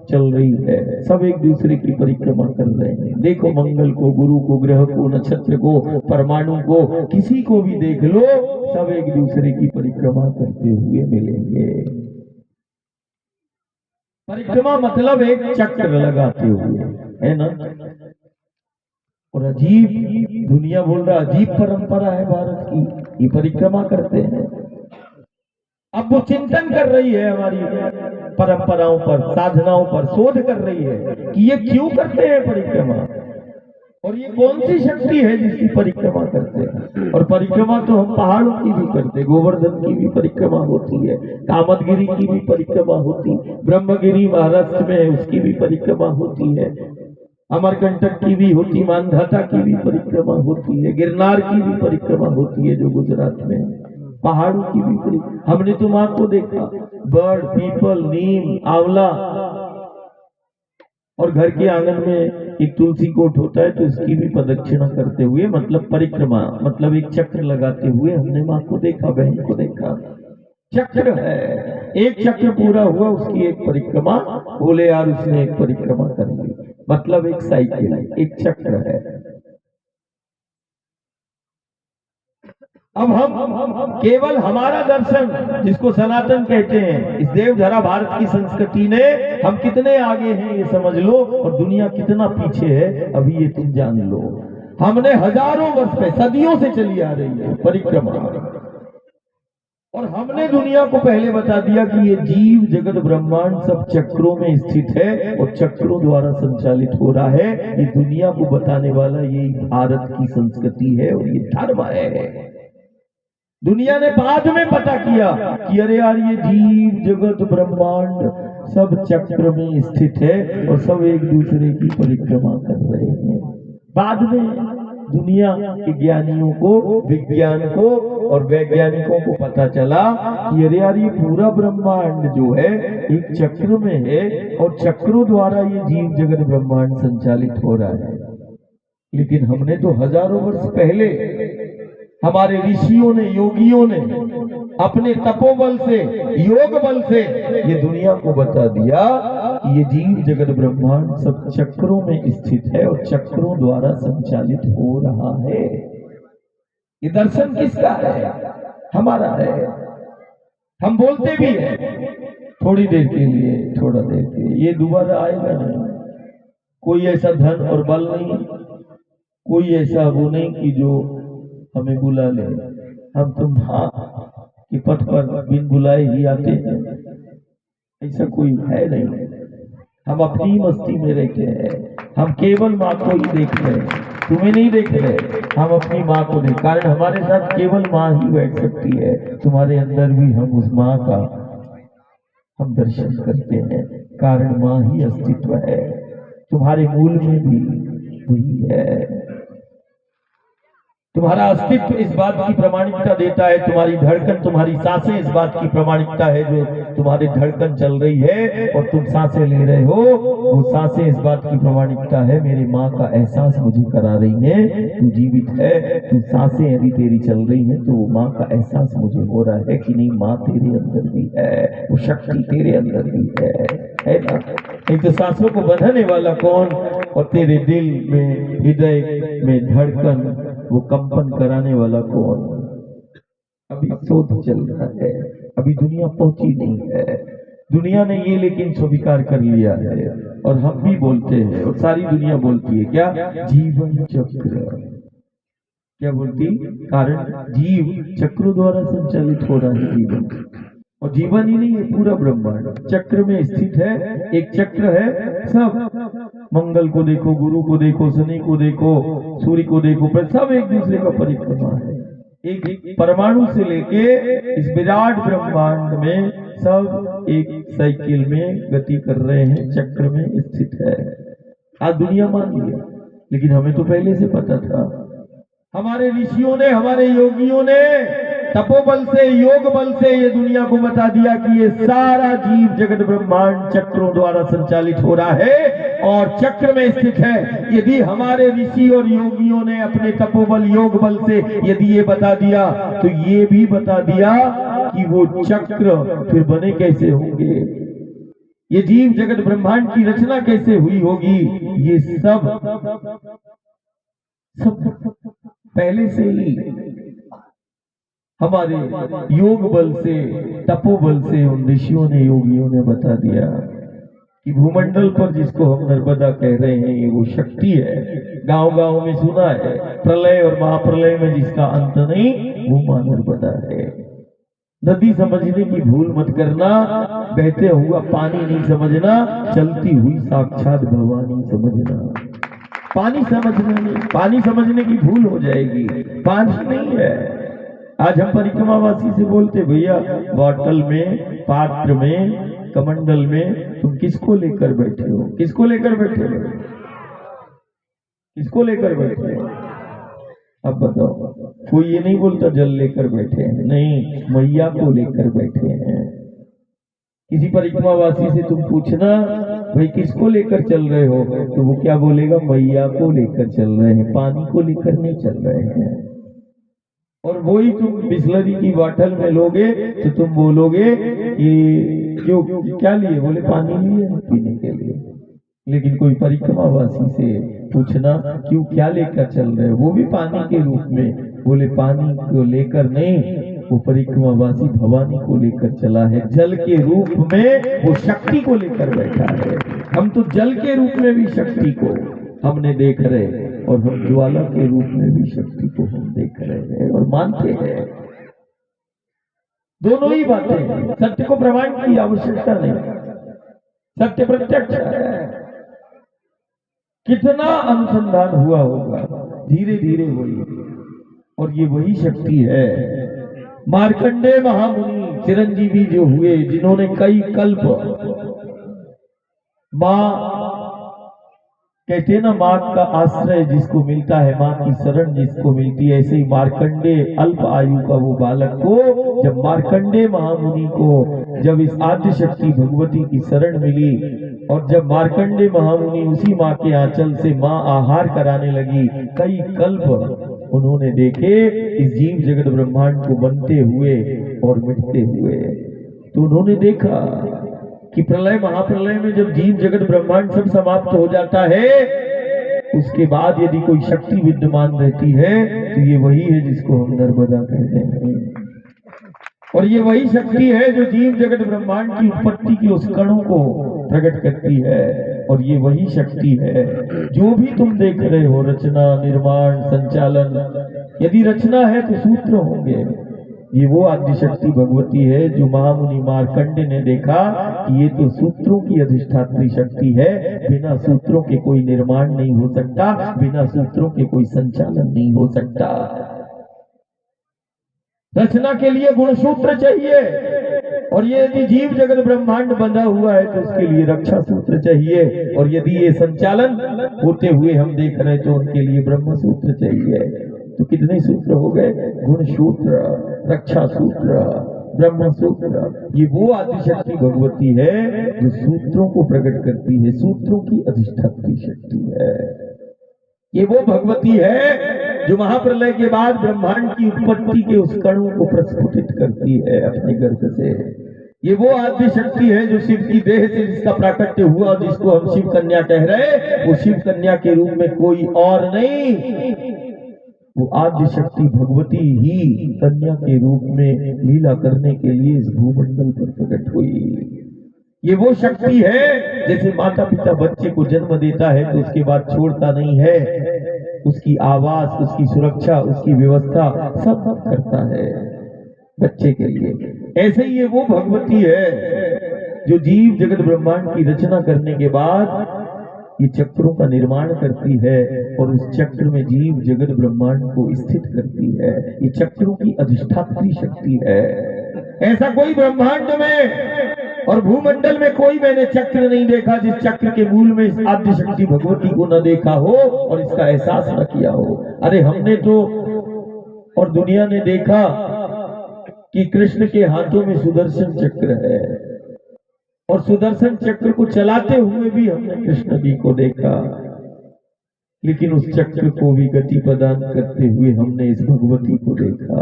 चल रही है, सब एक दूसरे की परिक्रमा कर रहे हैं। देखो मंगल को, गुरु को, ग्रह को, नक्षत्र को, परमाणु को, किसी को भी देख लो, सब एक दूसरे की परिक्रमा करते हुए मिलेंगे। परिक्रमा मतलब एक चक्र लगाते हुए, है ना। और अजीब, दुनिया बोल रहा अजीब परंपरा है भारत की, ये परिक्रमा करते हैं। अब वो चिंतन कर रही है हमारी परंपराओं पर, साधनाओं पर शोध कर रही है कि ये क्यों करते हैं परिक्रमा और ये कौन सी शक्ति है जिसकी परिक्रमा करते हैं। और परिक्रमा तो हम पहाड़ों की भी करते, गोवर्धन की भी परिक्रमा होती है, कामदगिरी की भी परिक्रमा होती, ब्रह्मगिरी महाराष्ट्र में है उसकी भी परिक्रमा होती है, अमरकंटक की भी होती, मानधाता की भी परिक्रमा होती है, गिरनार की भी परिक्रमा होती है जो गुजरात में है, पहाड़ों की भी परिक्रमा। हमने तो मां को देखा, बर्ड, पीपल, नीम, आंवला, और घर के आंगन में एक तुलसी कोट होता है तो इसकी भी प्रदक्षिणा करते हुए, मतलब परिक्रमा, मतलब एक चक्र लगाते हुए हमने मां को देखा, बहन को देखा। चक्र है, एक चक्र पूरा हुआ उसकी एक परिक्रमा, बोले यार उसने एक परिक्रमा कर ली, मतलब एक साइकिल, एक चक्र है। अब हम केवल हमारा दर्शन, जिसको सनातन कहते हैं, इस देवधरा भारत की संस्कृति ने हम कितने आगे हैं ये समझ लो और दुनिया कितना पीछे है अभी ये तुम जान लो। हमने हजारों वर्ष पे, सदियों से चली आ रही है परिक्रमा, और हमने दुनिया को पहले बता दिया कि ये जीव जगत ब्रह्मांड सब चक्रों में स्थित है और चक्रों द्वारा संचालित हो रहा है। ये दुनिया को बताने वाला ये भारत की संस्कृति है और ये धर्म है। दुनिया ने बाद में पता किया कि अरे यार ये जीव जगत ब्रह्मांड सब चक्र में स्थित है और सब एक दूसरे की परिक्रमा कर रहे हैं। बाद में दुनिया के ज्ञानियों को, विज्ञान को और वैज्ञानिकों को पता चला कि अरे यार ये पूरा ब्रह्मांड जो है एक चक्र में है और चक्रों द्वारा ये जीव जगत ब्रह्मांड संचालित हो रहा है। लेकिन हमने तो हजारों वर्ष पहले हमारे ऋषियों ने, योगियों ने अपने तपोबल से, योग बल से ये दुनिया को बता दिया कि ये जीव जगत ब्रह्मांड सब चक्रों में स्थित है और चक्रों द्वारा संचालित हो रहा है। ये दर्शन किसका है? हमारा है। हम बोलते भी हैं थोड़ी देर के लिए, थोड़ा देर के लिए, ये दोबारा आएगा नहीं। कोई ऐसा धन और बल नहीं, कोई ऐसा वो नहीं कि जो हमें बुला ले। हम तो मां के पथ पर बिन बुलाए ही आते हैं, ऐसा कोई है नहीं। हम अपनी मस्ती में रहते हैं, हम केवल माँ को ही देख रहे हैं, तुम्हें नहीं देख रहे। हम अपनी माँ को देख, कारण हमारे साथ केवल माँ ही बैठ सकती है। तुम्हारे अंदर भी हम उस माँ का हम दर्शन करते हैं, कारण माँ ही अस्तित्व है। तुम्हारे मूल में भी वही है। तुम्हारा अस्तित्व इस बात की प्रामाणिकता देता है, तुम्हारी धड़कन, तुम्हारी सांसें इस बात की प्रामाणिकता है, जो तुम्हारी धड़कन चल रही है और तुम सांसें ले रहे हो, वो सांसें इस बात की प्रामाणिकता है, मेरी माँ का एहसास मुझे करा रही है, तू जीवित है। तू सांसें यदि तेरी चल रही है तो वो माँ का एहसास मुझे हो रहा है कि नहीं, माँ तेरे अंदर भी है, वो शक्ति तेरे अंदर भी है ना। नहीं तो सांसों को बंधने वाला कौन, और तेरे दिल में, हृदय में धड़कन, वो कंपन कराने वाला कौन? अभी शोध चल रहा है, अभी दुनिया पहुंची नहीं है। दुनिया ने ये लेकिन स्वीकार कर लिया है और हम भी बोलते हैं और सारी दुनिया बोलती है क्या? जीवन चक्र। क्या बोलती? कारण जीव चक्रों द्वारा संचालित हो रहा है जीवन। और जीवन ही नहीं है, पूरा ब्रह्मांड चक्र में स्थित है। एक चक्र है, सब मंगल को देखो, गुरु को देखो, शनि को देखो, सूर्य को देखो, पर सब एक दूसरे का परिक्रमा है। एक परमाणु से लेके इस विराट ब्रह्मांड में सब एक साइकिल में गति कर रहे हैं, चक्र में स्थित है। आज दुनिया मान लिया, लेकिन हमें तो पहले से पता था। हमारे ऋषियों ने, हमारे योगियों ने तपोबल से, योग बल से ये दुनिया को बता दिया कि ये सारा जीव जगत ब्रह्मांड चक्रों द्वारा संचालित हो रहा है और चक्र में स्थित है। यदि हमारे ऋषि और योगियों ने अपने तपोबल, योग बल से यदि ये बता दिया, तो ये भी बता दिया कि वो चक्र फिर बने कैसे होंगे, ये जीव जगत ब्रह्मांड की रचना कैसे हुई होगी। ये सब पहले से ही हमारे योग बल से, तपोबल से उन ऋषियों ने, योगियों ने बता दिया कि भूमंडल पर जिसको हम नर्मदा कह रहे हैं, ये वो शक्ति है। गांव गांव में सुना है, प्रलय और महाप्रलय में जिसका अंत नहीं, वो मां नर्मदा है। नदी समझने की भूल मत करना, बहते हुआ पानी नहीं समझना, चलती हुई साक्षात भवानी समझना। पानी समझने की भूल हो जाएगी, पानी नहीं है। आज हम परिक्रमावासी से बोलते, भैया बॉटल में, पात्र में, कमंडल में तुम किसको लेकर बैठे हो? किसको लेकर बैठे हो? किसको लेकर बैठे हो? अब बताओ। कोई ये नहीं बोलता जल लेकर बैठे हैं, नहीं, मैया को लेकर बैठे हैं। किसी परिक्रमावासी से तुम पूछना, भाई किसको लेकर चल रहे हो, तो वो क्या बोलेगा? मैया को लेकर चल रहे हैं, पानी को लेकर नहीं चल रहे हैं। और वही तुम बिस्लरी की बोतल में लोगे तो तुम बोलोगे कि क्यों, क्या लिए? बोले पानी लिए पीने के लिए। लेकिन कोई परिक्रमावासी से पूछना, क्यों, क्या लेकर चल रहे हो? वो भी पानी के रूप में, बोले पानी को लेकर नहीं, वो परिक्रमावासी भवानी को लेकर चला है, जल के रूप में वो शक्ति को लेकर बैठा है। हम तो जल के रूप में भी शक्ति को हमने देख रहे, और हम ज्वाला के रूप में भी शक्ति को हम देख रहे हैं और मानते हैं। दोनों ही बातें, सत्य को प्रमाण की आवश्यकता नहीं, सत्य प्रत्यक्ष है। कितना अनुसंधान हुआ होगा, धीरे धीरे हुई, और ये वही शक्ति है। मार्कंडेय महामुनि चिरंजीवी जो हुए, जिन्होंने कई कल्प मां कहते हैं ना, माँ का आश्रय जिसको मिलता है, माँ की शरण जिसको मिलती है, ऐसे ही मार्कंडे अल्प आयु का वो बालक को, जब मार्कंडे महामुनि को जब इस आद्य शक्ति भगवती की शरण मिली, और जब मार्कंडे महामुनि उसी माँ के आंचल से माँ आहार कराने लगी, कई कल्प उन्होंने देखे इस जीव जगत ब्रह्मांड को बनते हुए और मिटते हुए। तो उन्होंने देखा कि प्रलय महाप्रलय में जब जीव जगत ब्रह्मांड सब समाप्त हो जाता है, उसके बाद यदि कोई शक्ति विद्यमान रहती है तो ये वही है जिसको हम नर्मदा कहते हैं। और ये वही शक्ति है जो जीव जगत ब्रह्मांड की उत्पत्ति के उस कणों को प्रकट करती है। और ये वही शक्ति है जो भी तुम देख रहे हो, रचना, निर्माण, संचालन। यदि रचना है तो सूत्र होंगे। ये वो आदि शक्ति भगवती है जो महामुनि मार्कंडे ने देखा कि ये तो सूत्रों की अधिष्ठात्री शक्ति है, बिना सूत्रों के कोई निर्माण नहीं हो सकता, बिना सूत्रों के कोई संचालन नहीं हो सकता। रचना के लिए गुणसूत्र चाहिए, और ये यदि जीव जगत ब्रह्मांड बंधा हुआ है तो उसके लिए रक्षा सूत्र चाहिए, और यदि ये संचालन होते हुए हम देख रहे हैं तो उनके लिए ब्रह्म सूत्र चाहिए। तो कितने सूत्र हो गए? गुण सूत्र, रक्षा सूत्र, ब्रह्म सूत्र। ये वो आदि शक्ति भगवती है जो सूत्रों को प्रकट करती है, सूत्रों की अधिष्ठात्री शक्ति है। ये वो भगवती है जो महाप्रलय के बाद ब्रह्मांड की उत्पत्ति के उस कणों को प्रस्फुटित करती है अपने गर्भ से। ये वो आद्य शक्ति है जो शिव की देह से जिसका प्राकट्य हुआ, जिसको हम शिव कन्या कह रहे, वो शिव कन्या के रूप में कोई और नहीं, वो आद्य शक्ति भगवती ही कन्या के रूप में लीला करने के लिए इस भूमंडल पर प्रकट हुई। ये वो शक्ति है, जैसे माता पिता बच्चे को जन्म देता है तो उसके बाद छोड़ता नहीं है, उसकी आवास, उसकी सुरक्षा, उसकी व्यवस्था सब करता है बच्चे के लिए। ऐसे ही ये वो भगवती है जो जीव जगत ब्रह्मांड की रचना करने के बाद ये चक्रों का निर्माण करती है और उस चक्र में जीव जगत ब्रह्मांड को स्थित करती है। ये चक्रों की अधिष्ठात्री शक्ति है। ऐसा कोई ब्रह्मांड में और भूमंडल में कोई मैंने चक्र नहीं देखा जिस चक्र के मूल में इस आद्य शक्ति भगवती को न देखा हो और इसका एहसास न किया हो। अरे हमने तो और दुनिया ने देखा कि कृष्ण के हाथों में सुदर्शन चक्र है, और सुदर्शन चक्र को चलाते हुए भी हमने कृष्ण जी को देखा, लेकिन उस चक्र को भी गति प्रदान करते हुए हमने इस भगवती को देखा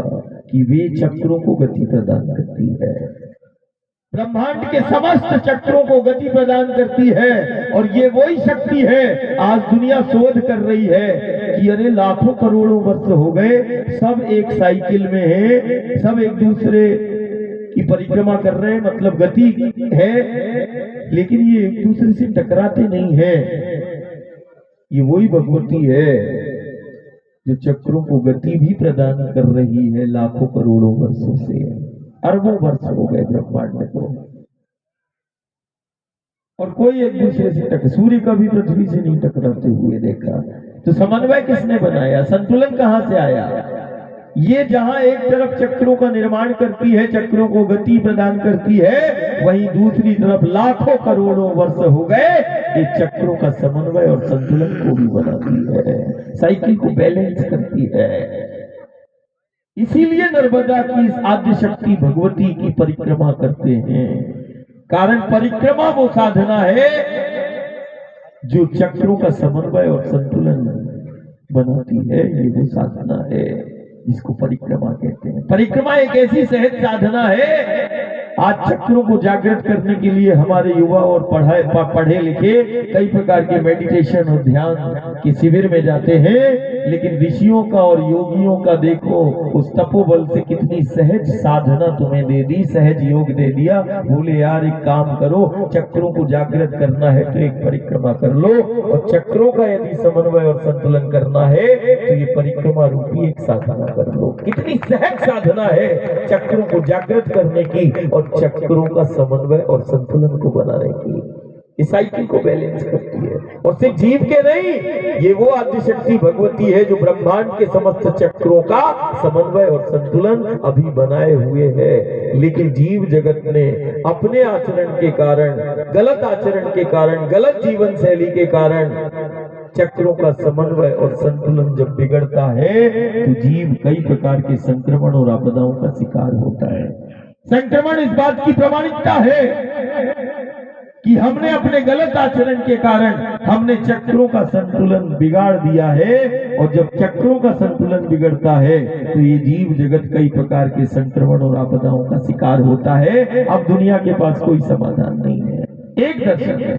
कि वे चक्रों को गति प्रदान करती है, ब्रह्मांड के समस्त चक्रों को गति प्रदान करती है। और ये वही शक्ति है, आज दुनिया शोध कर रही है कि अरे लाखों करोड़ों वर्ष हो गए, सब एक साइकिल में है, सब एक दूसरे की परिक्रमा कर रहे हैं, मतलब गति है, लेकिन ये एक दूसरे से टकराते नहीं है। ये वही भगवती है जो चक्रों को गति भी प्रदान कर रही है लाखों करोड़ों वर्षों से। अरबों वर्ष हो गए ब्रह्मांड को, और कोई एक दूसरे से सूर्य का भी पृथ्वी से नहीं टकराते हुए देखा। तो समन्वय किसने बनाया? संतुलन कहां से आया? ये जहां एक तरफ चक्रों का निर्माण करती है, चक्रों को गति प्रदान करती है, वहीं दूसरी तरफ लाखों करोड़ों वर्ष हो गए ये चक्रों का समन्वय और संतुलन को भी बनाती है, साइकिल को बैलेंस करती है। इसीलिए नर्मदा की इस आद्य शक्ति भगवती की परिक्रमा करते हैं, कारण परिक्रमा वो साधना है जो चक्रों का समन्वय और संतुलन बनाती है। ये वो साधना है जिसको परिक्रमा कहते हैं। परिक्रमा एक ऐसी सहज साधना है, आज चक्रों को जागृत करने के लिए हमारे युवा और पढ़े लिखे कई प्रकार के मेडिटेशन और ध्यान के शिविर में जाते हैं, लेकिन ऋषियों का और योगियों का देखो उस तपोबल से कितनी सहज साधना तुम्हें दे दी, सहज योग दे दिया। बोले यार एक काम करो, चक्रों को जागृत करना है तो एक परिक्रमा कर लो, और चक्रों का यदि समन्वय और संतुलन करना है तो ये परिक्रमा रूपी एक साधना कर लो। कितनी सहज साधना है चक्रों को जागृत करने की और चक्रों का समन्वय और संतुलन को बनाने की। इस साइकिल को बैलेंस करती है, और सिर्फ जीव के नहीं, ये वो आद्य शक्ति भगवती है जो ब्रह्मांड के समस्त चक्रों का समन्वय और संतुलन अभी बनाए हुए है। लेकिन जीव जगत ने अपने आचरण के कारण, गलत आचरण के कारण, गलत जीवन शैली के कारण चक्रों का समन्वय और संतुलन जब बिगड़ता है तो जीव कई प्रकार के संक्रमण और आपदाओं का शिकार होता है। संक्रमण इस बात की प्रामाणिकता है कि हमने अपने गलत आचरण के कारण हमने चक्रों का संतुलन बिगाड़ दिया है, और जब चक्रों का संतुलन बिगड़ता है तो ये जीव जगत कई प्रकार के संक्रमण और आपदाओं का शिकार होता है। अब दुनिया के पास कोई समाधान नहीं है, एक दर्शन है।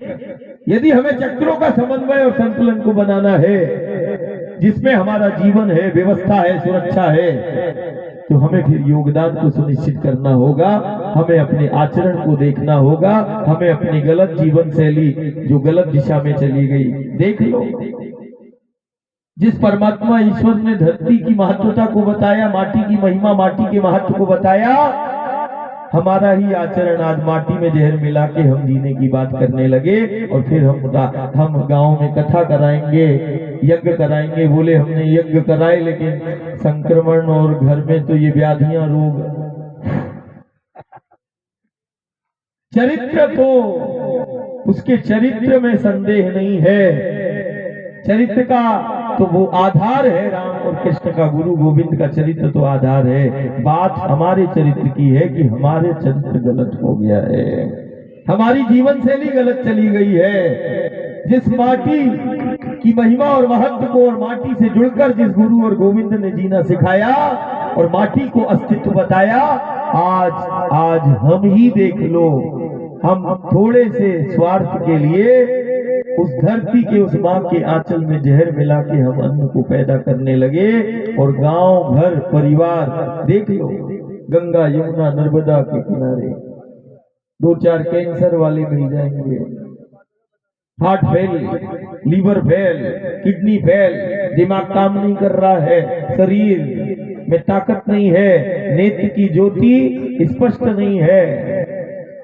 यदि हमें चक्रों का समन्वय और संतुलन को बनाना है, जिसमें हमारा जीवन है, व्यवस्था है, सुरक्षा है, तो हमें फिर योगदान को सुनिश्चित करना होगा। हमें अपने आचरण को देखना होगा, हमें अपनी गलत जीवन शैली जो गलत दिशा में चली गई देख लो। जिस परमात्मा ईश्वर ने धरती की महत्वता को बताया, माटी की महिमा, माटी के महत्व को बताया, हमारा ही आचरण आज माटी में जहर मिला के हम जीने की बात करने लगे। और फिर हम गांव में कथा कराएंगे, यज्ञ कराएंगे, बोले हमने यज्ञ कराए, लेकिन संक्रमण और घर में तो ये व्याधियां, रोग। चरित्र तो उसके चरित्र में संदेह नहीं है, चरित्र का तो वो आधार है। राम और कृष्ण का, गुरु गोविंद का चरित्र तो आधार है। बात हमारे चरित्र की है कि हमारे चरित्र गलत हो गया है, हमारी जीवन शैली गलत चली गई है। जिस माटी की महिमा और महत्व को और माटी से जुड़कर जिस गुरु और गोविंद ने जीना सिखाया और माटी को अस्तित्व बताया, आज हम ही देख लो, हम थोड़े से स्वार्थ के लिए उस धरती के, उस माँ के आंचल में जहर मिला के हम अन्न को पैदा करने लगे। और गांव घर परिवार देख लो, गंगा यमुना नर्मदा के किनारे 2-4 कैंसर वाले मिल जाएंगे, heart fail, liver fail, kidney fail, दिमाग काम नहीं कर रहा है, शरीर में ताकत नहीं है, नेत्र की ज्योति स्पष्ट नहीं है,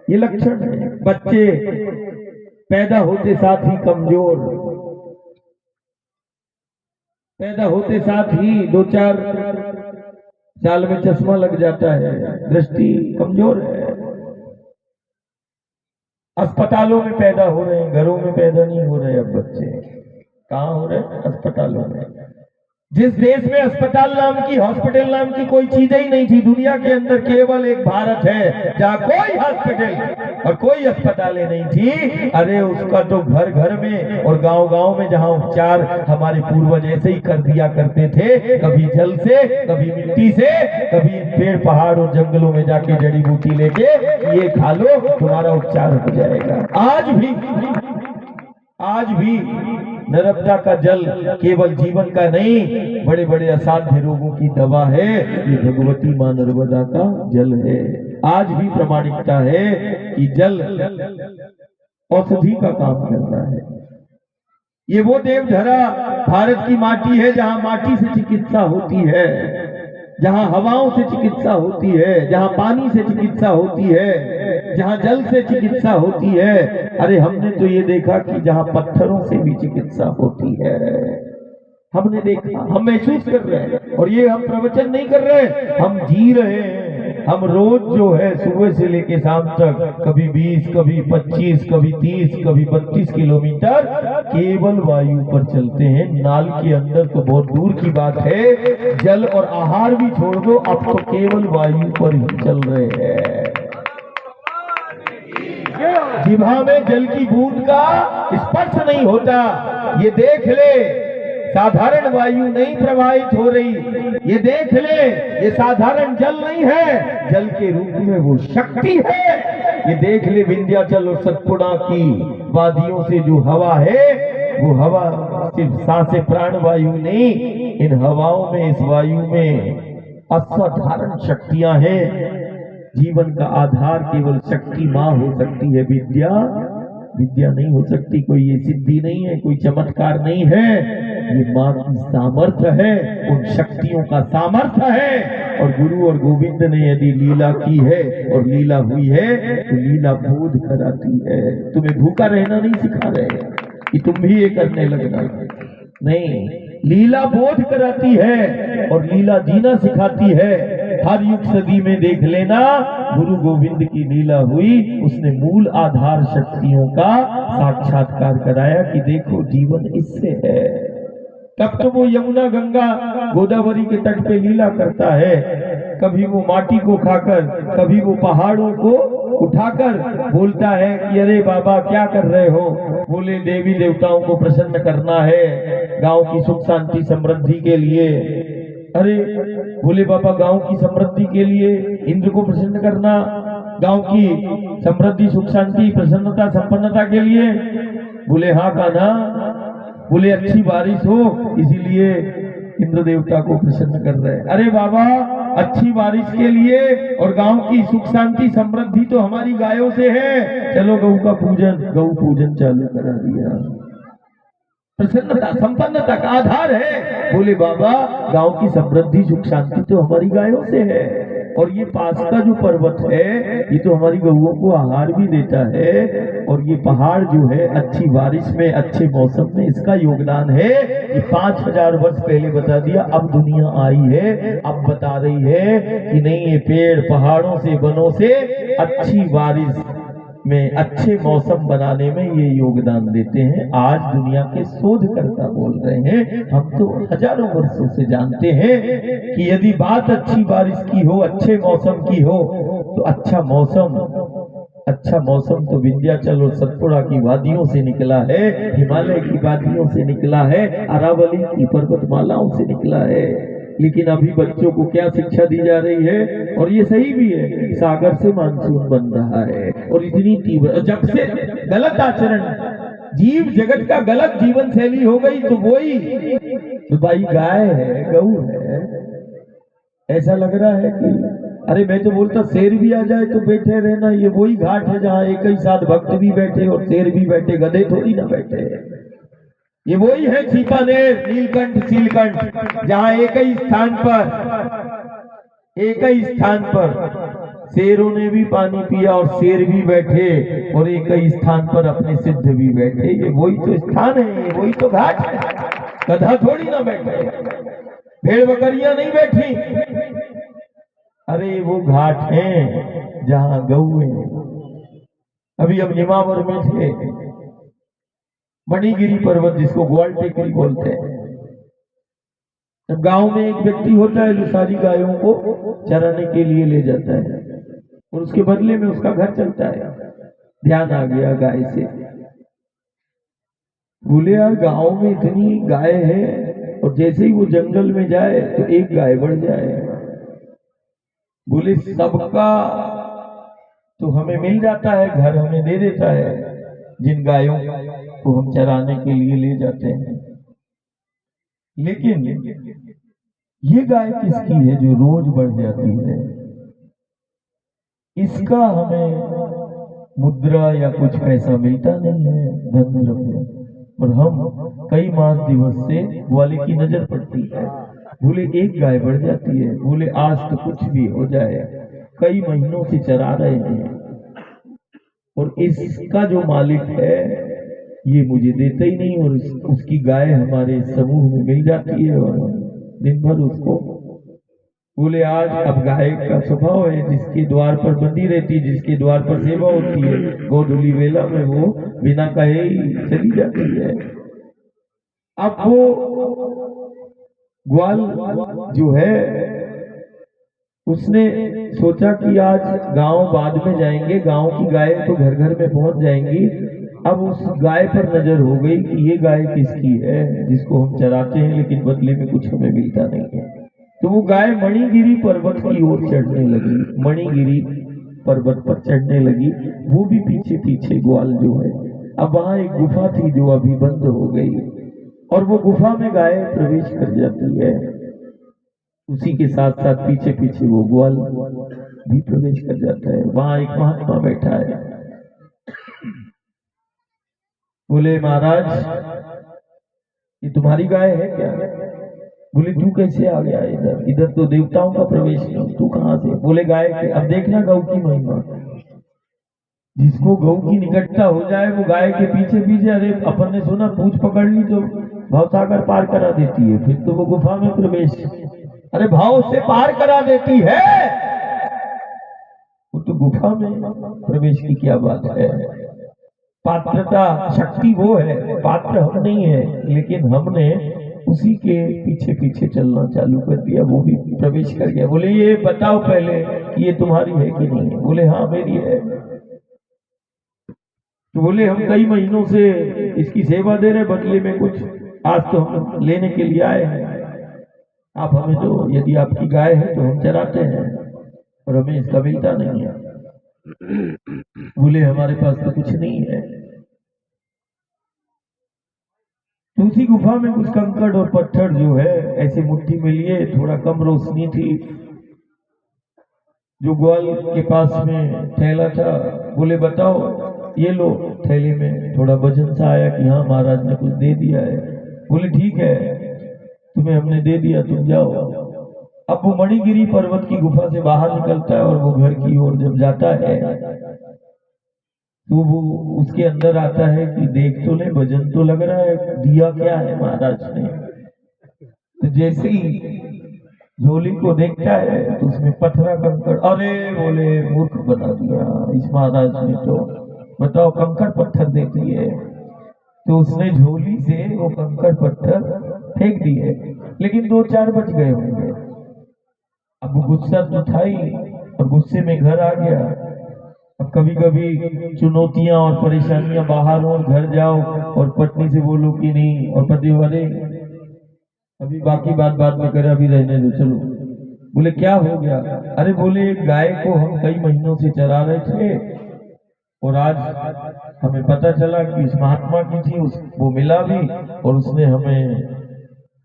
ये लक्षण है। बच्चे पैदा होते साथ ही कमजोर, पैदा होते साथ ही 2-4 साल में चश्मा लग जाता है, दृष्टि कमजोर है। अस्पतालों में पैदा हो रहे हैं, घरों में पैदा नहीं हो रहे। अब बच्चे कहाँ हो रहे हैं? अस्पतालों में। जिस देश में अस्पताल नाम की, हॉस्पिटल नाम की कोई चीज ही नहीं थी, दुनिया के अंदर केवल एक भारत है जहाँ कोई हॉस्पिटल और कोई अस्पतालें नहीं थी। अरे उसका तो घर घर में और गांव गांव में जहाँ उपचार हमारे पूर्वज ऐसे ही कर दिया करते थे, कभी जल से, कभी मिट्टी से, कभी पेड़ पहाड़ और जंगलों में जाके जड़ी बूटी लेके ये खा लो, तुम्हारा उपचार हो जाएगा। आज भी नर्मदा का जल केवल जीवन का नहीं, बड़े बड़े असाध्य रोगों की दवा है। ये भगवती मां नर्मदा का जल है। आज भी प्रामाणिकता है कि जल औषधि का काम करता है। ये वो देवधरा भारत की माटी है जहाँ माटी से चिकित्सा होती है, जहाँ हवाओं से चिकित्सा होती है, जहाँ पानी से चिकित्सा होती है, जहाँ जल से चिकित्सा होती है। अरे हमने तो ये देखा कि जहाँ पत्थरों से भी चिकित्सा होती है, हमने देखा, हम महसूस कर रहे हैं। और ये हम प्रवचन नहीं कर रहे, हम जी रहे हैं। हम रोज जो है सुबह से लेके शाम तक कभी 20, कभी 25, कभी 30, कभी 32 किलोमीटर केवल वायु पर चलते हैं। नाल के अंदर तो बहुत दूर की बात है, जल और आहार भी छोड़ दो, अब तो केवल वायु पर ही चल रहे हैं। जिह्वा में जल की बूंद का स्पर्श नहीं होता, ये देख ले। साधारण वायु नहीं प्रवाहित हो रही, ये देख ले। ये साधारण जल नहीं है, जल के रूप में वो शक्ति है। ये देख ले, विंध्याचल और सतपुड़ा की वादियों से जो हवा है, वो हवा सिर्फ सांसें प्राण वायु नहीं, इन हवाओं में, इस वायु में असाधारण शक्तियां हैं। जीवन का आधार केवल शक्ति मां हो सकती है, विद्या नहीं हो सकती। कोई ये सिद्धि नहीं है, कोई चमत्कार नहीं है, ये मां की सामर्थ्य है, उन शक्तियों का सामर्थ्य है। और गुरु और गोविंद ने यदि लीला की है और लीला हुई है तो लीला बोध कराती है। तुम्हें भूखा रहना नहीं सिखा रहे कि तुम भी ये करने लगना, नहीं, लीला बोध कराती है और लीला जीना सिखाती है। हर युग सदी में देख लेना गुरु गोविंद की लीला हुई, उसने मूल आधार शक्तियों का साक्षात्कार कराया कि देखो जीवन इससे है। तब तो वो यमुना गंगा गोदावरी के तट पे लीला करता है, कभी वो माटी को खाकर, कभी वो पहाड़ों को उठाकर बोलता है कि अरे बाबा क्या कर रहे हो। बोले देवी देवताओं को प्रसन्न करना है, गांव की सुख शांति समृद्धि के लिए। अरे बोले बाबा गांव की समृद्धि के लिए इंद्र को प्रसन्न करना, गांव की समृद्धि सुख शांति प्रसन्नता संपन्नता के लिए। बोले हाँ कान्हा, बोले अच्छी बारिश हो इसीलिए इंद्र देवता को प्रसन्न कर रहे हैं। अरे बाबा अच्छी बारिश के लिए और गांव की सुख शांति समृद्धि तो हमारी गायों से है, चलो गौ का पूजन, गौ पूजन चालू करा दिया। प्रसन्नता संपन्नता का आधार है। बोले बाबा गांव की समृद्धि सुख शांति तो हमारी गायों से है, और ये पास का जो पर्वत है ये तो हमारी गौओं को आहार भी देता है, और ये पहाड़ जो है अच्छी बारिश में अच्छे मौसम में इसका योगदान है। ये 5000 वर्ष पहले बता दिया, अब दुनिया आई है, अब बता रही है कि नहीं ये पेड़ पहाड़ों से वनों से अच्छी बारिश में अच्छे मौसम बनाने में ये योगदान देते हैं। आज दुनिया के शोधकर्ता बोल रहे हैं, हम तो हजारों वर्षों से जानते हैं कि यदि बात अच्छी बारिश की हो, अच्छे मौसम की हो, तो अच्छा मौसम तो विंध्याचल और सतपुड़ा की वादियों से निकला है, हिमालय की वादियों से निकला है, अरावली की पर्वतमालाओं से निकला है। लेकिन अभी बच्चों को क्या शिक्षा दी जा रही है, और ये सही भी है, सागर से मानसून बन रहा है, और इतनी तीव्र जब से गलत आचरण जीव जगत का गलत जीवन शैली हो गई, तो वही तो भाई गाय है, गऊ है, ऐसा लग रहा है कि अरे मैं तो बोलता शेर भी आ जाए तो बैठे रहना। ये वही घाट है जहाँ एक ही साथ भक्त भी बैठे और शेर भी बैठे, गधे थोड़ी ना बैठे। ये वही है छिपानेर, नीलकंठ, सीलकंठ, जहाँ एक ही स्थान पर शेरों ने भी पानी पिया और शेर भी बैठे, और एक ही स्थान पर अपने सिद्ध भी बैठे। ये वही तो स्थान है, ये वही तो घाट है, गधा थोड़ी ना बैठे, भेड़ बकरियां नहीं बैठी। अरे वो घाट है जहाँ गऊ है। अभी हम निमावर में थे, मणिगिरी पर्वत जिसको ग्वाल टेकरी बोलते हैं। गांव में एक व्यक्ति होता है जो सारी गायों को चराने के लिए ले जाता है, और उसके बदले में उसका घर चलता है। ध्यान आ गया गाय से, बोले यार गांव में इतनी गाय है, और जैसे ही वो जंगल में जाए तो एक गाय बढ़ जाए। बोले सबका तो हमें मिल जाता है, घर हमें दे देता है जिन गायों को हम चराने के लिए ले जाते हैं, लेकिन ये गाय किसकी है जो रोज बढ़ जाती है? इसका हमें मुद्रा या कुछ पैसा मिलता नहीं है, धन द्रव्य, और हम कई मास दिवस से वाले की नजर पड़ती है। बोले एक गाय बढ़ जाती है। बोले आज तो कुछ भी हो जाए, कई महीनों से चरा रहे हैं, और इसका जो मालिक है ये मुझे देता ही नहीं, और उसकी गाय हमारे समूह में मिल जाती है और दिन भर उसको। बोले आज अब गाय का स्वभाव है, जिसके द्वार पर बंधी रहती है, जिसके द्वार पर सेवा होती है, गोधूली वेला में वो बिना कहे ही चली जाती है। अब वो ग्वाल जो है उसने सोचा कि आज गांव बाद में जाएंगे, गांव की गाय तो घर घर में पहुंच जाएंगी। अब उस गाय पर नजर हो गई कि ये गाय किसकी है जिसको हम चराते हैं, लेकिन बदले में कुछ हमें मिलता नहीं है। तो वो गाय मणिगिरी पर्वत की ओर चढ़ने लगी, मणिगिरी पर्वत पर चढ़ने लगी, वो भी पीछे पीछे ग्वाल जो है। अब वहां एक गुफा थी जो अभी बंद हो गई, और वो गुफा में गाय प्रवेश कर जाती है, उसी के साथ साथ पीछे पीछे वो ग्वाल भी प्रवेश कर जाता है। वहां एक महात्मा बैठा है। बोले महाराज ये तुम्हारी गाय है क्या? बोले तू कैसे आ गया इधर? इधर तो देवताओं का प्रवेश नहीं, तू कहाँ से? बोले गाय के। अब देखना गौ की महिमा, जिसको गौ की निकटता हो जाए वो गाय के पीछे पीछे, अरे अपन ने सुना पूंछ पकड़ ली तो भवसागर पार करा देती है, फिर तो वो गुफा में प्रवेश अरे भाव से पार करा देती है। वो तो गुफा में प्रवेश की क्या बात है। पात्रता शक्ति वो है, पात्र हम नहीं है, लेकिन हमने उसी के पीछे पीछे चलना चालू कर दिया, वो भी प्रवेश कर गया। बोले ये बताओ पहले कि ये तुम्हारी है कि नहीं है। बोले हाँ मेरी है। तो बोले हम कई महीनों से इसकी सेवा दे रहे, बदले में कुछ आज तो हम लेने के लिए आए हैं। आप हमें तो, यदि आपकी गाय है तो हम चराते हैं और हमें इसका मिलता नहीं है। बोले हमारे पास तो कुछ नहीं है। तो उसी गुफा में कुछ कंकड़ और पत्थर जो है ऐसे मुट्ठी में लिए, थोड़ा कम रोशनी थी। जो ग्वाल के पास में थैला था, बोले बताओ ये लो। थैले में थोड़ा वजन सा आया कि हाँ महाराज ने कुछ दे दिया है। बोले ठीक है, तुम्हें हमने दे दिया, तुम जाओ। अब वो मणिगिरी पर्वत की गुफा से बाहर निकलता है और वो घर की ओर जब जाता है तो वो उसके अंदर आता है कि देख तो ले, वजन तो लग रहा है, दिया क्या है महाराज ने। तो जैसे ही झोली को देखता है तो उसमें पत्थरा कंकड़, अरे बोले मूर्ख बना दिया इस महाराज ने, तो बताओ कंकड़ पत्थर दे दिए। तो उसने झोली से वो कंकड़ पत्थर फेंक दिए, लेकिन 2-4 बच गए होंगे। अब वो गुस्सा उठाई और गुस्से में घर आ गया। अब कभी कभी चुनौतियां और परेशानियां बाहर हो, घर जाओ और पत्नी से बोलो कि नहीं, और पति वाले अभी बाकी बात में करे, अभी रहने दो चलो। बोले क्या हो गया। अरे बोले एक गाय को हम कई महीनों से चरा रहे थे और आज हमें पता चला कि इस महात्मा की थी, वो मिला भी और उसने हमें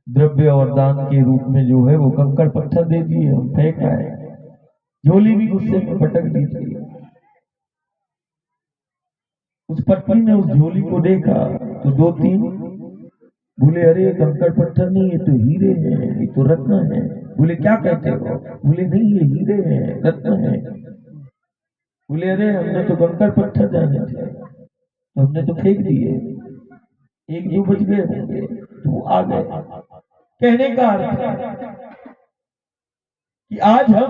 द्रव्य और दान के रूप में जो है वो कंकड़ पत्थर दे दिए, हम फेंक आए। झोली भी गुस्से में पटक दी थी। उस पत्नी ने उस झोली को देखा तो 2-3 बोले अरे कंकड़ पत्थर नहीं, ये तो हीरे हैं, ये तो रत्न है। बोले क्या कहते हो। बोले नहीं ये हीरे हैं, रत्न है। बोले अरे हमने तो कंकड़ पत्थर जाने थे, हमने तो फेंक दिए, 1-2 बच गए होंगे तो आ गए। कहने का अर्थ कि आज हम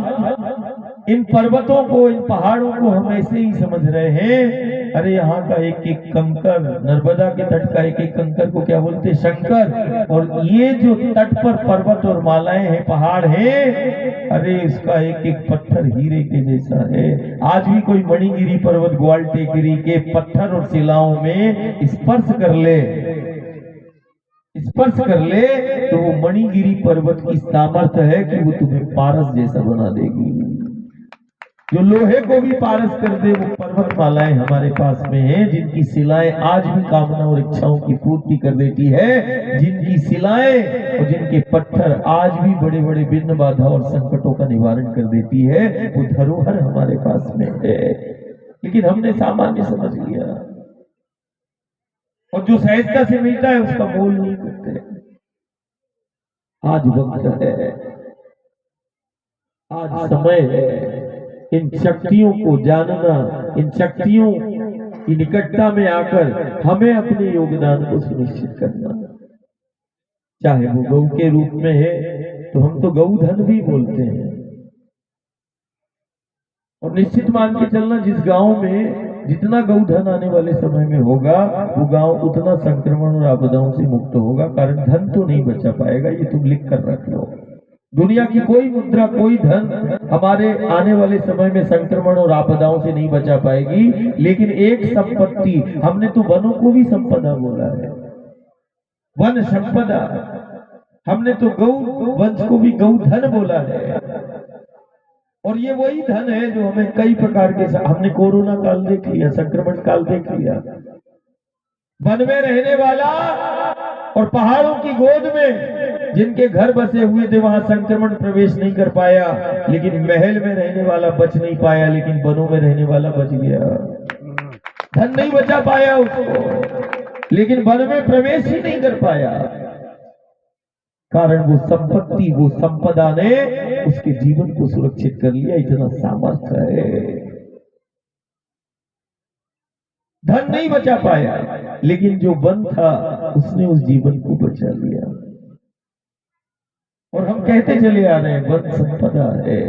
इन पर्वतों को, इन पहाड़ों को हम ऐसे ही समझ रहे हैं। अरे यहाँ का एक एक कंकर, नर्मदा के तट का एक एक कंकर को क्या बोलते हैं, शंकर। और ये जो तट पर पर्वत और मालाएं हैं, पहाड़ हैं, अरे इसका एक एक पत्थर हीरे के जैसा है। आज भी कोई मणिगिरी पर्वत, ग्वाल टेकरी के पत्थर और शिलाओं में स्पर्श कर ले तो वो मणिगिरी पर्वत की सामर्थ्य है कि वो तुम्हें पारस जैसा बना देगी। जो लोहे को भी पारस कर दे, वो पर्वत मालाएं हमारे पास में हैं, जिनकी शिलाएं आज भी कामना और इच्छाओं की पूर्ति कर देती है, जिनकी शिलाएं और जिनके पत्थर आज भी बड़े बड़े विघ्न बाधा और संकटों का निवारण कर देती है। वो धरोहर हमारे पास में है, लेकिन हमने सामान्य समझ लिया और जो सहजता से मिलता है उसका मोल नहीं करते। आज वक्त है, आज समय है इन शक्तियों को जानना, इन शक्तियों की निकटता में आकर हमें अपने योगदान को सुनिश्चित करना। चाहे वो गौ के रूप में है तो हम तो गौधन भी बोलते हैं, और निश्चित मान के चलना जिस गांव में जितना गौधन आने वाले समय में होगा, वो गांव उतना संक्रमण और आपदाओं से मुक्त होगा। कारण धन तो नहीं बचा पाएगा, ये तुम लिख कर रख लो। दुनिया की कोई मुद्रा, कोई धन हमारे आने वाले समय में संक्रमण और आपदाओं से नहीं बचा पाएगी। लेकिन एक संपत्ति, हमने तो वनों को भी संपदा बोला है, वन संपदा। हमने तो गौ वंश को भी गौधन बोला है, और ये वही धन है जो हमें कई प्रकार के, हमने कोरोना काल देख लिया, संक्रमण काल देख लिया। वन में रहने वाला और पहाड़ों की गोद में जिनके घर बसे हुए थे, वहां संक्रमण प्रवेश नहीं कर पाया। लेकिन महल में रहने वाला बच नहीं पाया, लेकिन वनों में रहने वाला बच गया। धन नहीं बचा पाया उसको, लेकिन वन में प्रवेश ही नहीं कर पाया। कारण वो संपत्ति, वो संपदा ने उसके जीवन को सुरक्षित कर लिया। इतना सामर्थ्य है। धन नहीं बचा पाया, लेकिन जो वन था उसने उस जीवन को बचा लिया। और हम कहते चले आ रहे हैं वन संपदा है,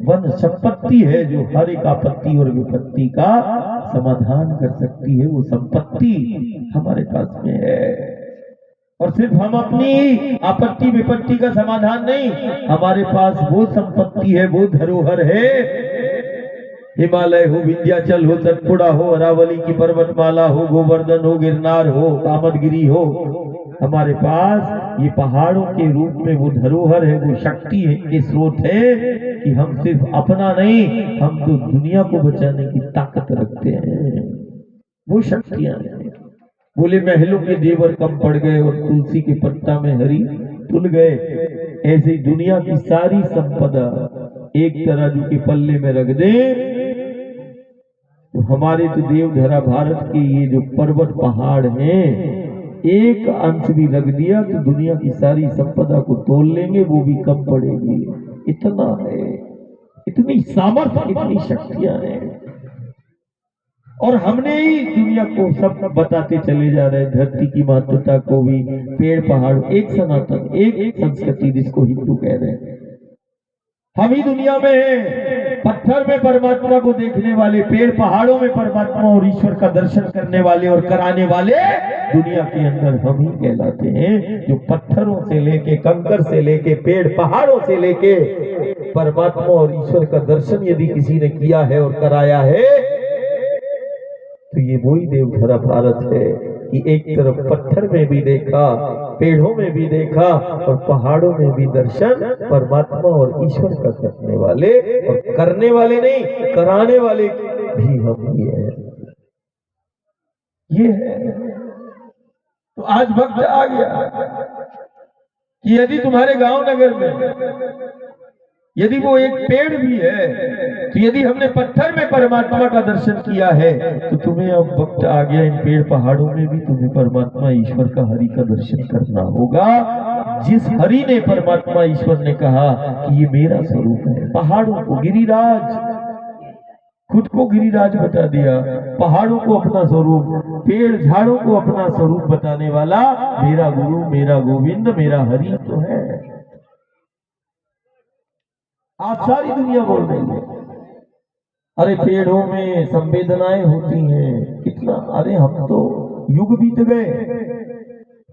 वन संपत्ति है जो हर एक आपत्ति और विपत्ति का समाधान कर सकती है। वो संपत्ति हमारे पास में है और सिर्फ हम अपनी आपत्ति विपत्ति का समाधान नहीं, हमारे पास वो संपत्ति है, वो धरोहर है। हिमालय हो, विंध्याचल हो, सतपुड़ा हो, अरावली की पर्वतमाला हो, गोवर्धन हो, गिरनार हो, कामदगिरी हो, हमारे पास ये पहाड़ों के रूप में वो धरोहर है, वो शक्ति है के स्रोत है कि हम सिर्फ अपना नहीं, हम तो दुनिया को बचाने की ताकत रखते हैं। वो शक्तियां हैं। बोले महलों के जेवर कम पड़ गए और तुलसी के पत्ता में हरी तुल गए, ऐसे ही दुनिया की सारी संपदा एक तराजू के पल्ले में रख दे तो हमारे तो देवधरा भारत के ये जो पर्वत पहाड़ हैं, एक अंश भी रख दिया तो दुनिया की सारी संपदा को तोल लेंगे, वो भी कम पड़ेगी। इतना है, इतनी सामर्थ्य, इतनी शक्तियां हैं। और हमने ही दुनिया को सब बताते चले जा रहे हैं, धरती की महत्वता को भी, पेड़ पहाड़, एक सनातन, एक संस्कृति जिसको हिंदू कह रहे हैं। हम ही दुनिया में हैं, पत्थर में परमात्मा को देखने वाले, पेड़ पहाड़ों में परमात्मा और ईश्वर का दर्शन करने वाले और कराने वाले दुनिया के अंदर हम ही कहलाते हैं, जो पत्थरों से लेके, कंकर से लेके, पेड़ पहाड़ों से लेके परमात्मा और ईश्वर का दर्शन यदि किसी ने किया है और कराया है तो ये वही देवधरा भारत है कि एक तरफ पत्थर में भी देखा, पेड़ों में भी देखा और पहाड़ों में भी दर्शन परमात्मा और ईश्वर का करने वाले, और करने वाले नहीं, कराने वाले भी हम ही है। ये है। तो आज वक्त आ गया कि यदि तुम्हारे गांव नगर में यदि वो एक पेड़ भी है, तो यदि हमने पत्थर में परमात्मा का दर्शन किया है तो तुम्हें अब वक्त आ गया इन पेड़ पहाड़ों में भी तुम्हें परमात्मा ईश्वर का, हरि का दर्शन करना होगा। जिस हरि ने, परमात्मा ईश्वर ने कहा कि ये मेरा स्वरूप है, पहाड़ों को गिरिराज, खुद को गिरिराज बता दिया, पहाड़ों को अपना स्वरूप, पेड़ झाड़ों को अपना स्वरूप बताने वाला मेरा गुरु, मेरा गोविंद, मेरा हरि तो है। आज सारी दुनिया बोल रही है अरे पेड़ों में संवेदनाएं होती हैं, कितना, अरे हम तो युग बीत गए।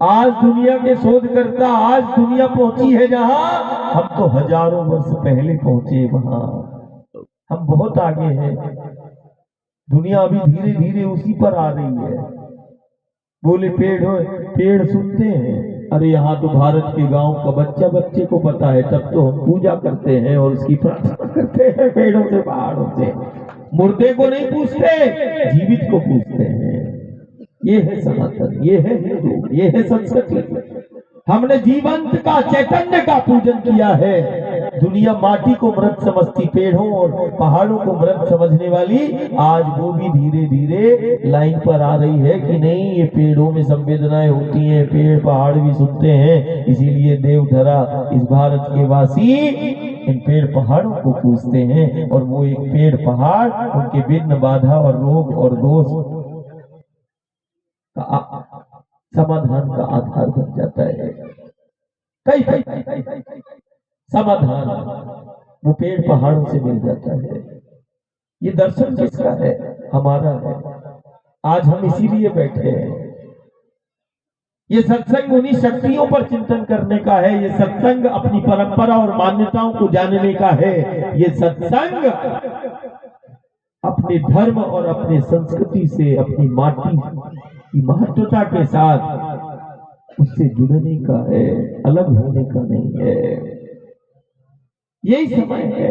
आज दुनिया के शोधकर्ता, आज दुनिया पहुंची है जहां, हम तो हजारों वर्ष पहले पहुंचे वहां। हम बहुत आगे हैं, दुनिया अभी धीरे धीरे उसी पर आ रही है। बोले पेड़ सुनते हैं, अरे यहाँ तो भारत के गांव का बच्चा बच्चे को पता है, तब तो हम पूजा करते हैं और उसकी प्रार्थना करते हैं पेड़ों से, पहाड़ों से। मुर्दे को नहीं पूछते, जीवित को पूछते हैं। ये है सनातन, ये है हिंदू, ये है संस्कृति। हमने जीवंत का, चैतन्य का पूजन किया है। दुनिया माटी को मृत समझती, पेड़ों और पहाड़ों को मृत समझने वाली, आज वो भी धीरे धीरे लाइन पर आ रही है कि नहीं, ये पेड़ों में संवेदनाएं होती हैं, पेड़ पहाड़ भी सुनते हैं। इसीलिए देवधरा, इस भारत के वासी इन पेड़ पहाड़ों को पूजते हैं और वो एक पेड़ पहाड़ उनके विघ्न, बाधा और रोग और दोष का समाधान का आधार बन जाता है। कई समाधान वो पेड़ पहाड़ों से मिल जाता है। ये दर्शन किसका है? हमारा है। आज हम इसीलिए बैठे हैं। ये सत्संग उन्हीं शक्तियों पर चिंतन करने का है। ये सत्संग अपनी परंपरा और मान्यताओं को जानने का है। ये सत्संग अपने धर्म और अपने संस्कृति से, अपनी माटी की महत्वता के साथ उससे जुड़ने का है, अलग होने का नहीं है। यही समय है।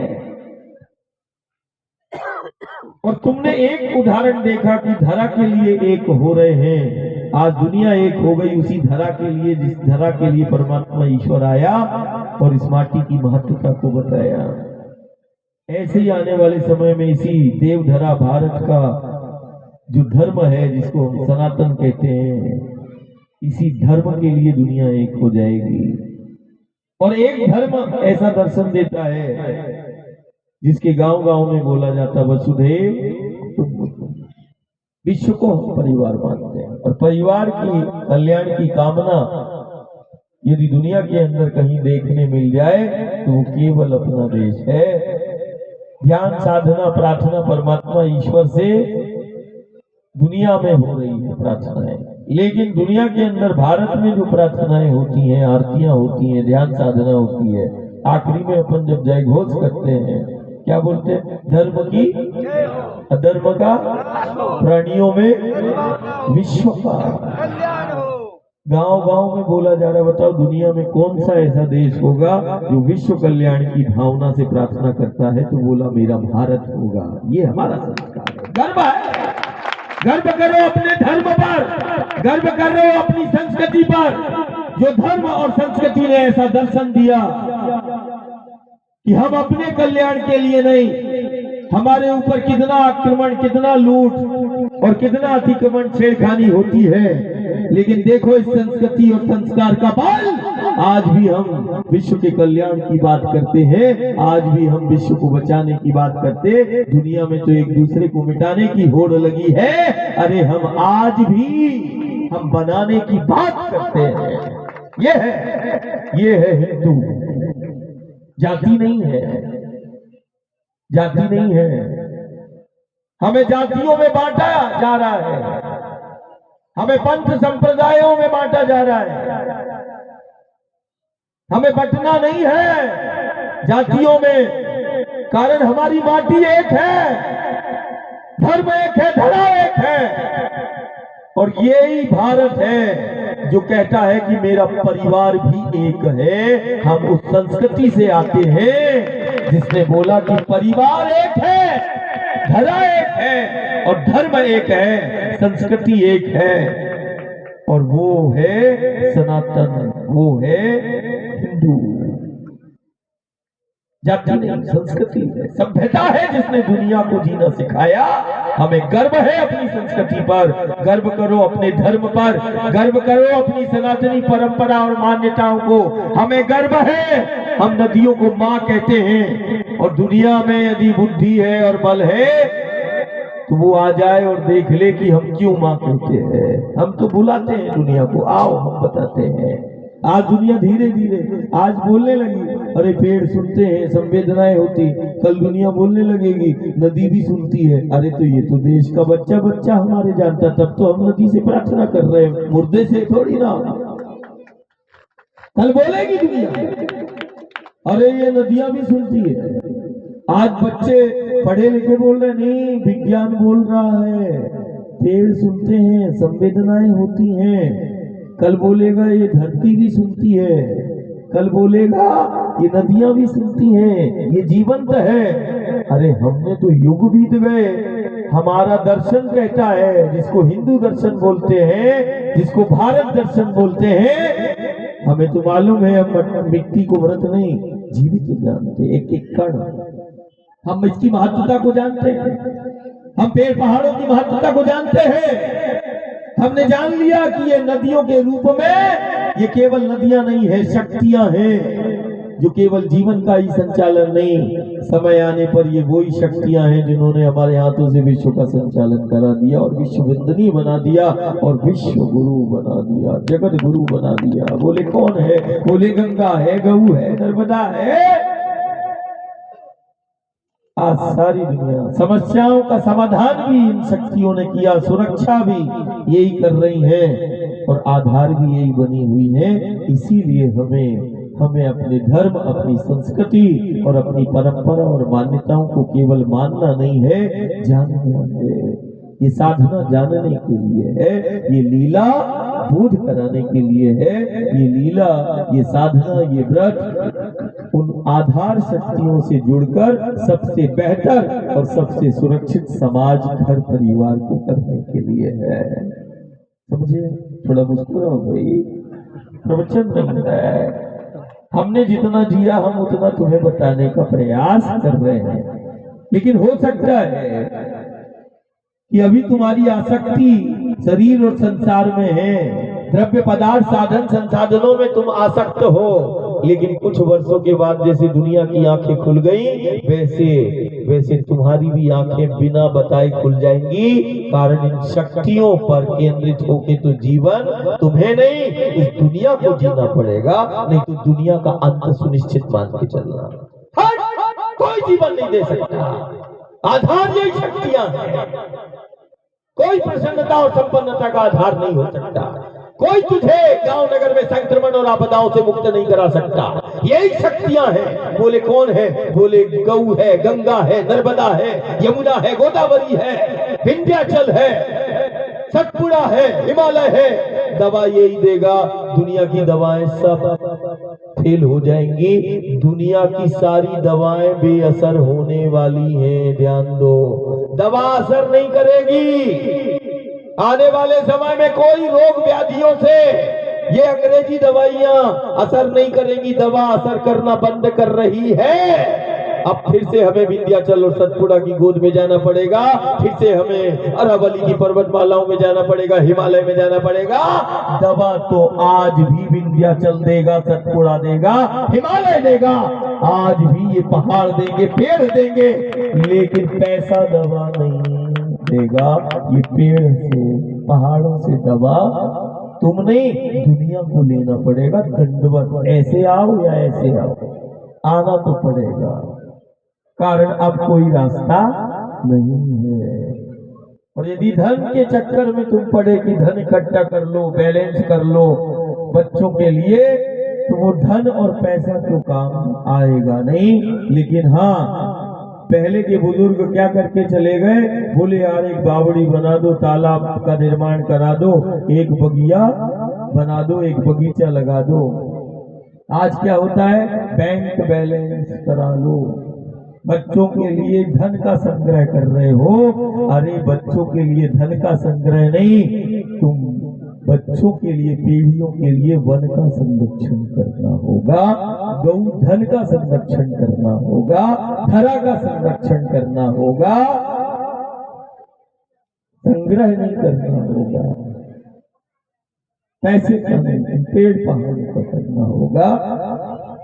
और तुमने एक उदाहरण देखा कि धरा के लिए एक हो रहे हैं। आज दुनिया एक हो गई उसी धरा के लिए, जिस धरा के लिए परमात्मा ईश्वर आया और इस माटी की महत्वता को बताया। ऐसे ही आने वाले समय में इसी देवधरा भारत का जो धर्म है, जिसको हम सनातन कहते हैं, इसी धर्म के लिए दुनिया एक हो जाएगी। और एक धर्म ऐसा दर्शन देता है जिसके गांव गांव में बोला जाता, वसुधैव कुटुंबकम। विश्व को हम परिवार मानते हैं और परिवार की कल्याण की कामना यदि दुनिया के अंदर कहीं देखने मिल जाए तो वो केवल अपना देश है। ध्यान साधना प्रार्थना परमात्मा ईश्वर से दुनिया में हो रही है प्रार्थनाएं, लेकिन दुनिया के अंदर भारत में जो प्रार्थनाएं होती हैं, आरतियां होती हैं, ध्यान साधना होती है, आखिरी में अपन जब जय घोष करते हैं क्या बोलते हैं? धर्म की अधर्म का प्राणियों में विश्व का गांव गांव में बोला जा रहा है। बताओ दुनिया में कौन सा ऐसा देश होगा जो विश्व कल्याण की भावना से प्रार्थना करता है? तो बोला मेरा भारत होगा। ये हमारा संस्कार है, गर्व है। गर्व करो अपने धर्म पर, गर्व करो अपनी संस्कृति पर, जो धर्म और संस्कृति ने ऐसा दर्शन दिया कि हम अपने कल्याण के लिए नहीं, हमारे ऊपर कितना आक्रमण, कितना लूट और कितना अतिक्रमण छेड़खानी होती है, लेकिन देखो इस संस्कृति और संस्कार का बल आज भी हम विश्व के कल्याण की बात करते हैं, आज भी हम विश्व को बचाने की बात करते। दुनिया में तो एक दूसरे को मिटाने की होड़ लगी है, अरे हम आज भी हम बनाने की बात करते हैं। ये है हिंदू, जाति नहीं है, जाति नहीं है। हमें जातियों में बांटा जा रहा है, हमें पंथ संप्रदायों में बांटा जा रहा है। हमें बंटना नहीं है जातियों में, कारण हमारी माटी एक है, धर्म एक है, धरा एक है, और यही भारत है जो कहता है कि मेरा परिवार भी एक है। हम उस संस्कृति से आते हैं जिसने बोला कि परिवार एक है, धरा एक है और धर्म एक है, संस्कृति एक है, और वो है सनातन, वो है हिंदू। जाति नहीं, संस्कृति है, सभ्यता है जिसने दुनिया को जीना सिखाया। हमें गर्व है अपनी संस्कृति पर, गर्व करो अपने धर्म पर, गर्व करो अपनी सनातनी परंपरा और मान्यताओं को। हमें गर्व है, हम नदियों को माँ कहते हैं, और दुनिया में यदि बुद्धि है और बल है तो वो आ जाए और देख ले कि हम क्यों माँ कहते हैं। हम तो बुलाते हैं दुनिया को, आओ हम बताते हैं। आज दुनिया धीरे धीरे आज बोलने लगी, अरे पेड़ सुनते हैं, संवेदनाएं होती, कल दुनिया बोलने लगेगी, नदी भी सुनती है। अरे तो ये तो देश का बच्चा बच्चा हमारे जानता, तब तो हम नदी से प्रार्थना कर रहे हैं, मुर्दे से थोड़ी ना। कल बोलेगी दुनिया, अरे ये नदियां भी सुनती है। आज बच्चे पढ़े लिखे बोल रहे, नहीं विज्ञान बोल रहा है, पेड़ सुनते हैं, संवेदनाएं होती हैं। कल बोलेगा ये धरती भी सुनती है, कल बोलेगा ये नदियां भी सुनती हैं, ये जीवंत है। अरे हमने तो युग बीत गए। हमारा दर्शन कहता है, जिसको हिंदू दर्शन बोलते हैं, जिसको भारत दर्शन बोलते हैं, हमें तो मालूम है हम मिट्टी को व्रत नहीं, जीवित जानते, एक एक कण। हम इसकी महत्वता को जानते हैं, हम पेड़ पहाड़ों की महत्वता को जानते हैं। हमने जान लिया कि ये नदियों के रूप में ये केवल नदियां नहीं है, शक्तियां हैं जो केवल जीवन का ही संचालन नहीं, समय आने पर ये वही शक्तियां हैं जिन्होंने हमारे हाथों से विश्व का संचालन करा दिया और विश्व वंदनीय बना दिया और विश्व गुरु बना दिया, जगत गुरु बना दिया। बोले कौन है? बोले गंगा है, गऊ है, नर्मदा है। आज सारी दुनिया समस्याओं का समाधान भी इन शक्तियों ने किया, सुरक्षा भी यही कर रही है और आधार भी यही बनी हुई है। इसीलिए हमें अपने धर्म, अपनी संस्कृति और अपनी परंपरा और मान्यताओं को केवल मानना नहीं है, जानना है। ये साधना जानने के लिए है, ये लीला बोध कराने के लिए है, ये लीला, ये साधना, ये व्रत उन आधार शक्तियों से जुड़कर सबसे बेहतर और सबसे सुरक्षित समाज, घर परिवार को करने के लिए है। समझे? थोड़ा मुस्कुराओ भाई, प्रवचन नहीं है। हमने जितना जिया हम उतना तुम्हें बताने का प्रयास कर रहे हैं, लेकिन हो सकता है कि अभी तुम्हारी आसक्ति शरीर और संसार में है, द्रव्य पदार्थ साधन संसाधनों में तुम आसक्त हो, लेकिन कुछ वर्षों के बाद जैसे दुनिया की आंखें खुल गई, वैसे वैसे तुम्हारी भी आंखें बिना बताए खुल जाएंगी। कारण इन शक्तियों पर केंद्रित होके तो जीवन तुम्हें नहीं, इस दुनिया को जीना पड़ेगा, नहीं तो दुनिया का अंत सुनिश्चित मान के चलना। कोई जीवन नहीं दे सकता, आधार यही शक्तियां हैं। कोई प्रसन्नता और संपन्नता का आधार नहीं हो सकता। कोई तुझे गांव नगर में संक्रमण और आपदाओं से मुक्त नहीं करा सकता। यही शक्तियां हैं। बोले कौन है? बोले गौ है, गंगा है, नर्मदा है, यमुना है, गोदावरी है, विंध्याचल है, सतपुड़ा है, हिमालय है। दवा यही देगा। दुनिया की दवाएं सब फेल हो जाएंगी। दुनिया की सारी दवाएं बेअसर होने वाली हैं। ध्यान दो, दवा असर नहीं करेगी। आने वाले समय में कोई रोग व्याधियों से ये अंग्रेजी दवाइयां असर नहीं करेंगी। दवा असर करना बंद कर रही है। अब फिर से हमें विंध्याचल और सतपुड़ा की गोद में जाना पड़ेगा। फिर से हमें अरावली की पर्वतमालाओं में जाना पड़ेगा, हिमालय में जाना पड़ेगा। दवा तो आज भी विंध्याचल देगा, सतपुड़ा देगा, हिमालय देगा। आज भी ये पहाड़ देंगे, पेड़ देंगे, लेकिन पैसा दवा नहीं देगा। ये पेड़ से, पहाड़ों से दवा तुम नहीं, दुनिया को लेना पड़ेगा। दंडवत, ऐसे आओ या ऐसे आओ, आना तो पड़ेगा। कारण अब कोई रास्ता नहीं है। और यदि धन के चक्कर में तुम पड़े कि धन इकट्ठा कर लो, बैलेंस कर लो बच्चों के लिए, तो वो धन और पैसा तो काम आएगा नहीं। लेकिन हाँ, पहले के बुजुर्ग क्या करके चले गए? बोले यार एक बावड़ी बना दो, तालाब का निर्माण करा दो, एक बगिया बना दो, एक बगीचा लगा दो। आज क्या होता है? बैंक बैलेंस करा लो। बच्चों के लिए धन का संग्रह कर रहे हो। अरे बच्चों के लिए धन का संग्रह नहीं, तुम बच्चों के लिए, पीढ़ियों के लिए वन का संरक्षण करना होगा, गौ धन का संरक्षण करना होगा, धरा का संरक्षण करना होगा, संग्रह नहीं करना होगा। पैसे का नहीं, पेड़ पहाड़ का करना होगा,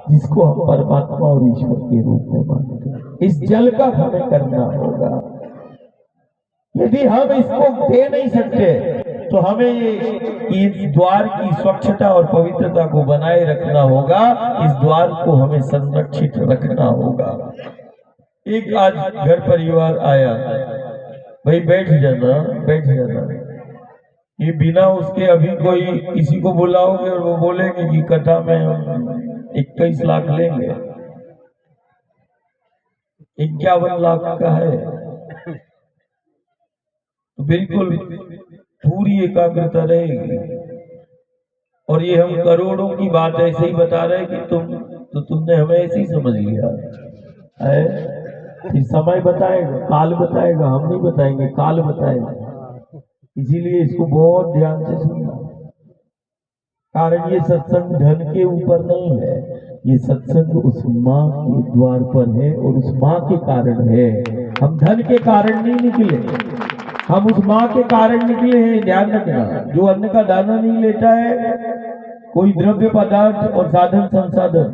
जिसको हम परमात्मा और ईश्वर के रूप में मानते हैं। इस जल का हमें करना होगा। यदि हम इसको दे नहीं सकते तो हमें इस द्वार की स्वच्छता और पवित्रता को बनाए रखना होगा। इस द्वार को हमें संरक्षित रखना होगा। एक आज घर परिवार आया, भाई बैठ जाना, बैठ जाना। ये बिना उसके अभी कोई किसी को बुलाओगे और वो बोलेंगे कि कथा में हम 21 लाख लेंगे, 51 लाख का है, तो बिल्कुल पूरी एकाग्रता रहेगी। और ये हम करोड़ों की बात ऐसे ही बता रहे कि तुमने हमें ऐसे ही समझ लिया है। फिर समय बताएगा, काल बताएगा, हम नहीं बताएंगे, काल बताएगा। इसीलिए इसको बहुत ध्यान से सुनना। कारण ये सत्संग धन के ऊपर नहीं है, ये सत्संग उस माँ के द्वार पर है और उस माँ के कारण है। हम धन के कारण नहीं निकले, हम उस माँ के कारण निकले हैं। ध्यान रखना, जो अन्न का दाना नहीं लेता है, कोई द्रव्य पदार्थ और साधन संसाधन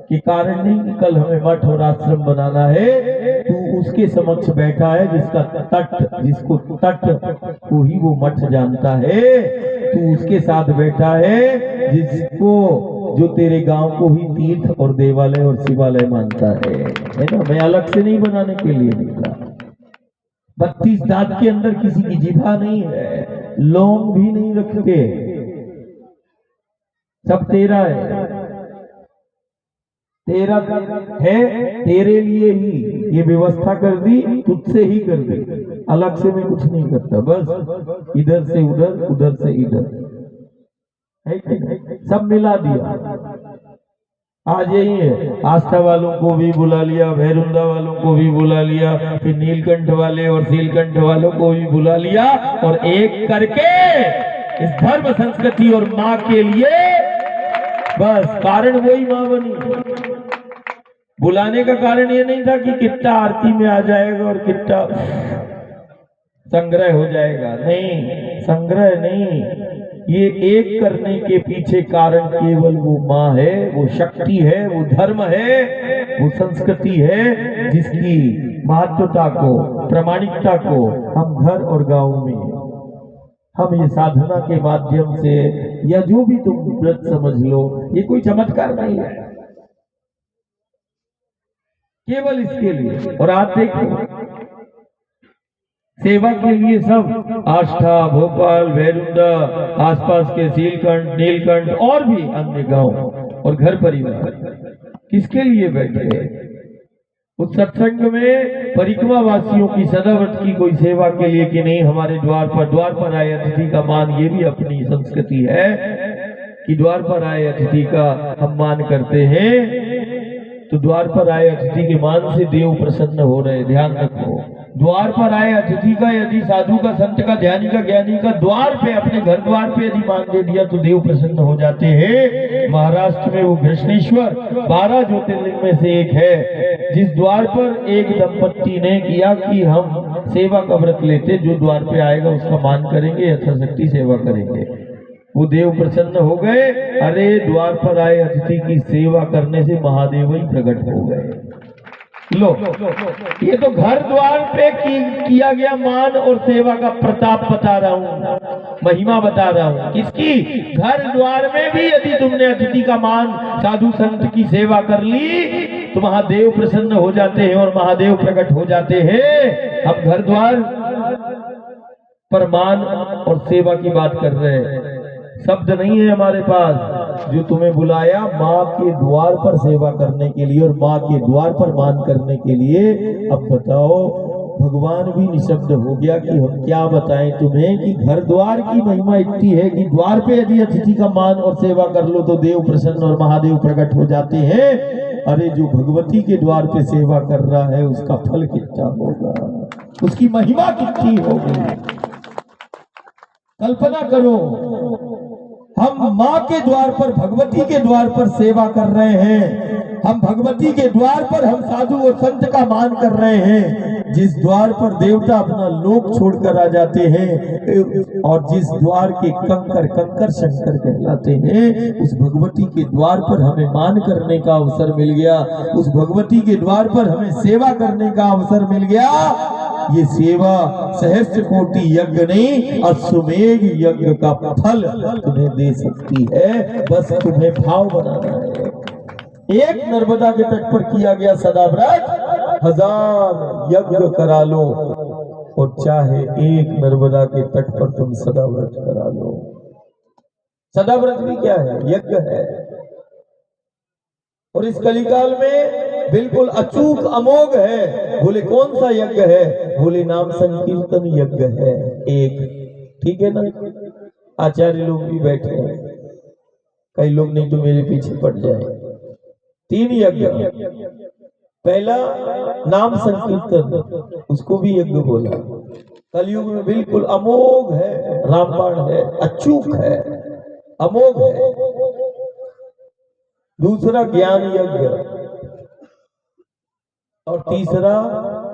के कारण नहीं, कल हमें मठ और आश्रम बनाना है, तू उसके समक्ष बैठा है जिसका तट, जिसको तट को ही वो मठ जानता है। तू उसके साथ बैठा है जिसको, जो तेरे गांव को ही तीर्थ और देवालय और शिवालय मानता है ना। मैं अलग से नहीं बनाने के लिए निकला। 32 दांत के अंदर किसी की जिभा नहीं है, लोम भी नहीं रखते, सब तेरा है, तेरा है, तेरे लिए ही ये व्यवस्था कर दी, तुझसे ही कर दी, अलग से मैं कुछ नहीं करता। बस इधर से उधर, उधर से इधर है कि नहीं? सब मिला दिया। आज यही है, आस्था वालों को भी बुला लिया, भैरुंदा वालों को भी बुला लिया, फिर नीलकंठ वाले और शीलकंठ वालों को भी बुला लिया, और एक करके इस धर्म संस्कृति और माँ के लिए बस कारण वही माँ बनी। बुलाने का कारण ये नहीं था कि कितना आरती में आ जाएगा और कितना संग्रह हो जाएगा, नहीं, संग्रह नहीं, ये एक करने के पीछे कारण केवल वो माँ है, वो शक्ति है, वो धर्म है, वो संस्कृति है, जिसकी महत्वता को, प्रामाणिकता को हम घर और गांव में, हम ये साधना के माध्यम से, या जो भी तुम व्रत समझ लो, ये कोई चमत्कार नहीं है, केवल इसके लिए। और आप देखो, सेवा के लिए सब आष्ठा, भोपाल, भैरुंदा, आसपास के सीलकंठ, नीलकंठ और भी अन्य गांव और घर परिवार किसके लिए बैठे? उस सत्संग में परिक्रमा वासियों की सदाव्रत की कोई सेवा के लिए कि नहीं, हमारे द्वार पर आए अतिथि का मान, ये भी अपनी संस्कृति है कि द्वार पर आए अतिथि का हम मान करते हैं। तो द्वार पर आए अतिथि के मान से देव प्रसन्न हो रहे, ध्यान रखो। द्वार पर आए अतिथि का, यदि साधु का, संत का, ध्यानी का, ज्ञानी का द्वार पे, अपने घर द्वार पे यदि मान दे दिया तो देव प्रसन्न हो जाते हैं। महाराष्ट्र में वो घृष्णेश्वर 12 ज्योतिर्लिंग में से एक है, जिस द्वार पर एक दंपत्ति ने किया कि हम सेवा का व्रत लेते, जो द्वार पे आएगा उसका मान करेंगे, यथाशक्ति सेवा करेंगे, वो देव प्रसन्न हो गए। अरे द्वार पर आए अतिथि की सेवा करने से महादेव ही प्रकट हो गए। लो, ये तो घर द्वार पे किया गया मान और सेवा का प्रताप बता रहा हूँ, महिमा बता रहा हूँ। किसकी? घर द्वार में भी यदि तुमने अतिथि का मान, साधु संत की सेवा कर ली तो महादेव प्रसन्न हो जाते हैं और महादेव प्रकट हो जाते हैं। अब घर द्वार पर मान और सेवा की बात कर रहे हैं, शब्द नहीं है हमारे पास। जो तुम्हें बुलाया माँ के द्वार पर सेवा करने के लिए और माँ के द्वार पर मान करने के लिए, अब बताओ, भगवान भी निशब्द हो गया कि हम क्या बताएं तुम्हें कि घर द्वार की महिमा इतनी है कि द्वार पे यदि अतिथि का मान और सेवा कर लो तो देव प्रसन्न और महादेव प्रकट हो जाते हैं। अरे जो भगवती के द्वार पे सेवा कर रहा है उसका फल कितना होगा, उसकी महिमा कितनी होगी, कल्पना करो। हम माँ के द्वार पर, भगवती के द्वार पर सेवा कर रहे हैं, हम भगवती के द्वार पर हम साधु और संत का मान कर रहे हैं, जिस द्वार पर देवता अपना लोक छोड़कर आ जाते हैं और जिस द्वार के कंकर कंकर शंकर कहलाते हैं, उस भगवती के द्वार पर हमें मान करने का अवसर मिल गया, उस भगवती के द्वार पर हमें सेवा करने का अवसर मिल गया। ये सेवा सहस्त्र कोटि यज्ञ नहीं, अश्वमेध यज्ञ का फल तुम्हें दे सकती है, बस तुम्हें भाव बनाना है। एक नर्मदा के तट पर किया गया सदाव्रत 1000 यज्ञ करा लो, और चाहे एक नर्मदा के तट पर तुम सदाव्रत करा लो। सदाव्रत भी क्या है? यज्ञ है। और इस कलिकाल में बिल्कुल अचूक अमोघ है। बोले कौन सा यज्ञ है? बोले नाम संकीर्तन यज्ञ है एक, ठीक है ना? आचार्य लोग भी बैठे हैं, कई लोग नहीं तो मेरे पीछे पड़ जाए। 3 यज्ञ, पहला नाम संकीर्तन, उसको भी यज्ञ बोला। कलयुग में बिल्कुल अमोघ है, रामबाण है, अचूक है, अमोघ है। दूसरा ज्ञान यज्ञ, और तीसरा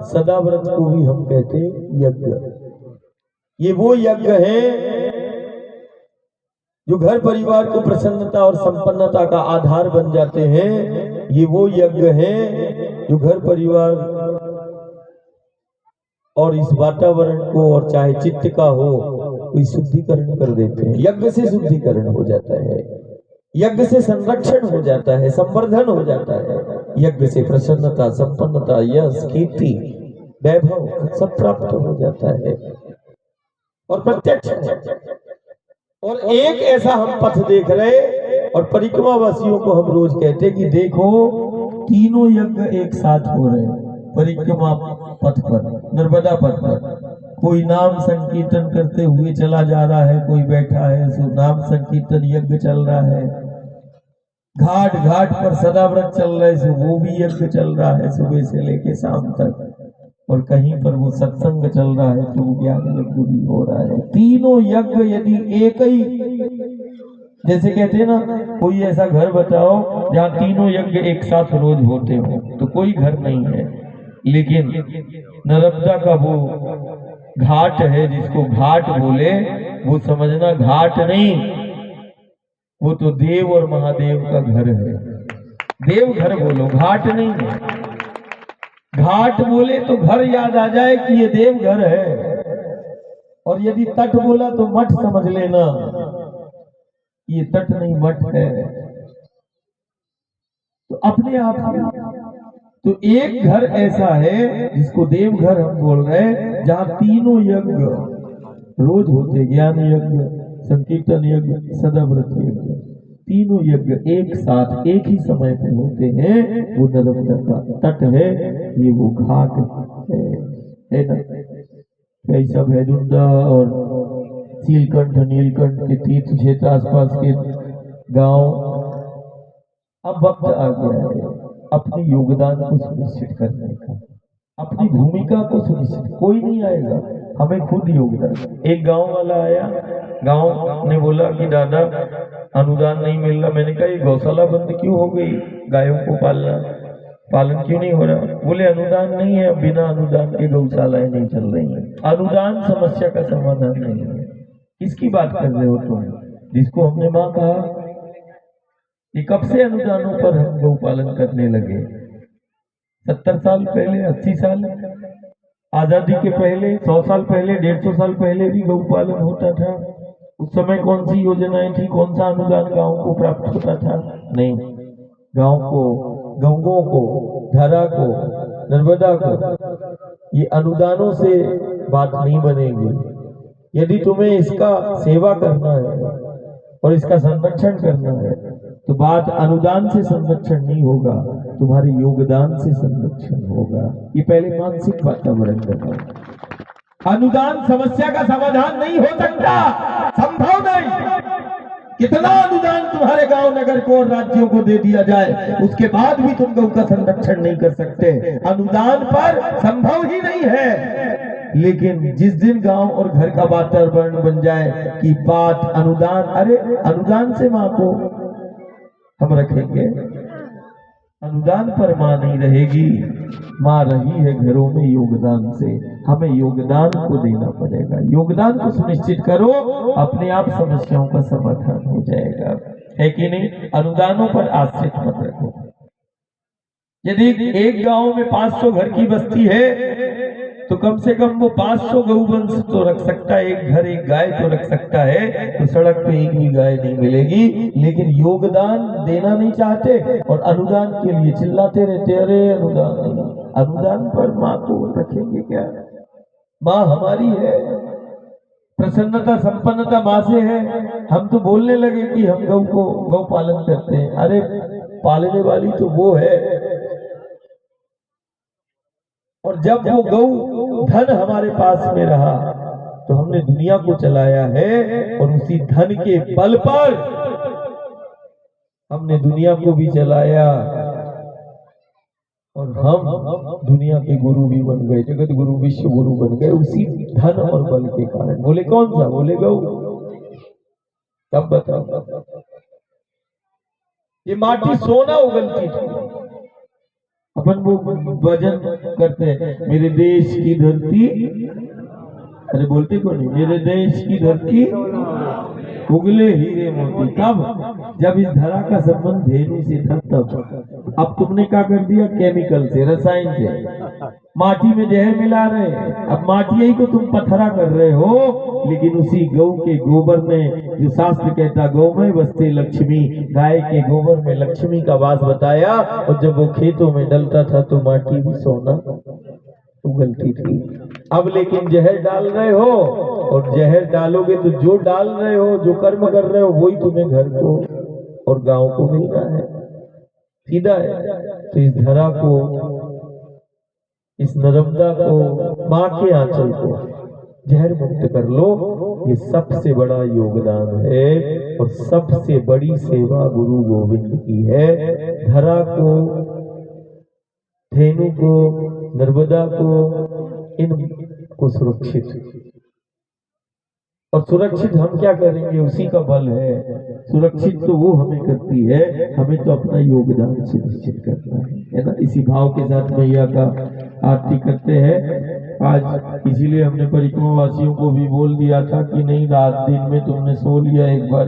सदाव्रत को भी हम कहते यज्ञ। ये वो यज्ञ है जो घर परिवार को प्रसन्नता और संपन्नता का आधार बन जाते हैं। ये वो यज्ञ है जो घर परिवार और इस वातावरण को, और चाहे चित्त का हो, कोई शुद्धिकरण कर देते हैं। यज्ञ से शुद्धिकरण हो जाता है, यज्ञ से संरक्षण हो जाता है, संवर्धन हो जाता है, यज्ञ से प्रसन्नता, संपन्नता, यश, कीर्ति, वैभव सब प्राप्त हो जाता है और प्रत्यक्ष। और एक ऐसा हम पथ देख रहे, और परिक्रमा वासियों को हम रोज कहते कि देखो तीनों यज्ञ एक साथ हो रहे हैं परिक्रमा पथ पर, नर्मदा पथ पर। कोई नाम संकीर्तन करते हुए चला जा रहा है, कोई बैठा है, सो नाम संकीर्तन यज्ञ चल रहा है। घाट घाट पर सदाव्रत चल रहा है, सो वो भी यज्ञ चल रहा है सुबह से लेके शाम तक। और कहीं पर वो सत्संग चल रहा है तो ज्ञान यज्ञ भी हो रहा है। तीनों यज्ञ यदि एक ही, जैसे कहते हैं ना, कोई ऐसा घर बताओ जहाँ तीनों यज्ञ एक साथ रोज होते हो, तो कोई घर नहीं है। लेकिन नर्मदा का वो घाट है, जिसको घाट बोले, वो समझना घाट नहीं, वो तो देव और महादेव का घर है। देव घर बोलो, घाट नहीं है। घाट बोले तो घर याद आ जाए कि ये देव घर है, और यदि तट बोला तो मठ समझ लेना, ये तट नहीं मठ है। तो अपने आप में तो एक घर ऐसा है जिसको देव घर हम बोल रहे हैं, जहां तीनों यज्ञ रोज होते, ज्ञान यज्ञ, संकीर्तन यज्ञ, सदाव्रत यज्ञ, तीनों यज्ञ एक साथ एक ही समय पे होते हैं। वो नर्मदा का तट है, ये वो घाट है ना। कैसा भैरुंडा और सीलकंठ नीलकंठ के तीर्थ क्षेत्र आसपास के गांव, अब वक्त आ गया है अपने योगदान को सुनिश्चित करने का, अपनी भूमिका को सुनिश्चित। कोई नहीं आएगा, हमें खुद योगदान। एक गांव वाला आया, गांव ने बोला कि दादा अनुदान नहीं मिल रहा। मैंने कहा ये गौशाला बंद क्यों हो गई, गायों को पालन क्यों नहीं हो रहा? बोले अनुदान नहीं है, बिना अनुदान के गौशालाएं नहीं चल रही हैं। अनुदान समस्या का समाधान नहीं है। किसकी बात कर रहे हो तुम? जिसको हमने माँ कहा कि कब से अनुदानों पर हम गौपालन करने लगे? 70 साल पहले, 80 साल, आजादी के पहले, 100 साल पहले, 150 साल पहले भी गौपालन होता था। उस समय कौन सी योजनाएं थी, कौन सा अनुदान गांव को प्राप्त होता था? नहीं, गांव को, गंगों को, धारा को, नर्मदा को, ये अनुदानों से बात नहीं बनेगी। यदि तुम्हें इसका सेवा करना है और इसका संरक्षण करना है तो बात अनुदान से संरक्षण नहीं होगा, तुम्हारे योगदान से संरक्षण होगा। ये पहले मानसिक वातावरण बनाओ। अनुदान समस्या का समाधान नहीं हो सकता, संभव नहीं। कितना अनुदान तुम्हारे गांव नगर को और राज्यों को दे दिया जाए, उसके बाद भी तुम गौ का संरक्षण नहीं कर सकते। अनुदान पर संभव ही नहीं है। लेकिन जिस दिन गांव और घर का वातावरण बन जाए कि बात अनुदान, अरे अनुदान से माँ को हम रखेंगे, अनुदान पर माँ नहीं रहेगी। माँ रही है घरों में योगदान से, हमें योगदान को देना पड़ेगा। योगदान को सुनिश्चित करो, अपने आप समस्याओं का समाधान हो जाएगा, है कि नहीं? अनुदानों पर आश्रित मत रखो। यदि एक गांव में 500 घर की बस्ती है तो कम से कम वो 500 गौवंश तो रख सकता है, एक घर एक गाय तो रख सकता है। तो सड़क पे एक भी गाय नहीं मिलेगी। लेकिन योगदान देना नहीं चाहते और अनुदान के लिए चिल्लाते रहते, अरे अनुदान नहीं। अनुदान पर माँ को रखेंगे क्या? माँ हमारी है, प्रसन्नता संपन्नता माँ से है। हम तो बोलने लगे कि हम गौ पालन करते हैं, अरे पालने वाली तो वो है। और जब वो गौ धन हमारे पास में रहा तो हमने दुनिया को चलाया है, और उसी धन के बल पर हमने दुनिया को भी चलाया, और हम दुनिया के गुरु भी बन गए, जगत गुरु विश्व गुरु बन गए उसी धन और बल के कारण। बोले कौन सा? बोले गौ। तब बताओ, ये माटी सोना उगलती थी। अपन वो भजन करते हैं, मेरे देश की धरती, अरे बोलते क्यों नहीं? मेरे देश की धरती उगले हीरे मोती। कब? जब इस धरा का संबंध धेनु से था तब। अब तुमने क्या कर दिया? केमिकल से, रसायन से माटी में जहर मिला रहे। अब माटी को तुम पत्थरा कर रहे हो। लेकिन उसी गौ के गोबर में, जो शास्त्र कहता गौ में बसते लक्ष्मी, गाय के गोबर में लक्ष्मी का वास बताया। और जब वो खेतों में डलता था तो माटी भी सोना उगलती थी। अब लेकिन जहर डाल रहे हो, और जहर डालोगे तो जो डाल रहे हो, जो कर्म कर रहे हो, वही तुम्हें घर को और गांव को मिलना है। सीधा है। तो इस धरा को, इस नर्मदा को, माँ के आंचल को जहर मुक्त कर लो। ये सबसे बड़ा योगदान है और सबसे बड़ी सेवा गुरु गोविंद की है। धरा को, धेनु को, नर्मदा को, इनको सुरक्षित, और सुरक्षित हम क्या करेंगे? उसी का बल है। सुरक्षित तो वो हमें करती है, हमें तो अपना योगदान सुनिश्चित करना है। है ना। इसी भाव के साथ मैया का आरती करते हैं आज। इसीलिए हमने परिक्रमा वासियों को भी बोल दिया था कि नहीं, रात दिन में तुमने सो लिया, एक बार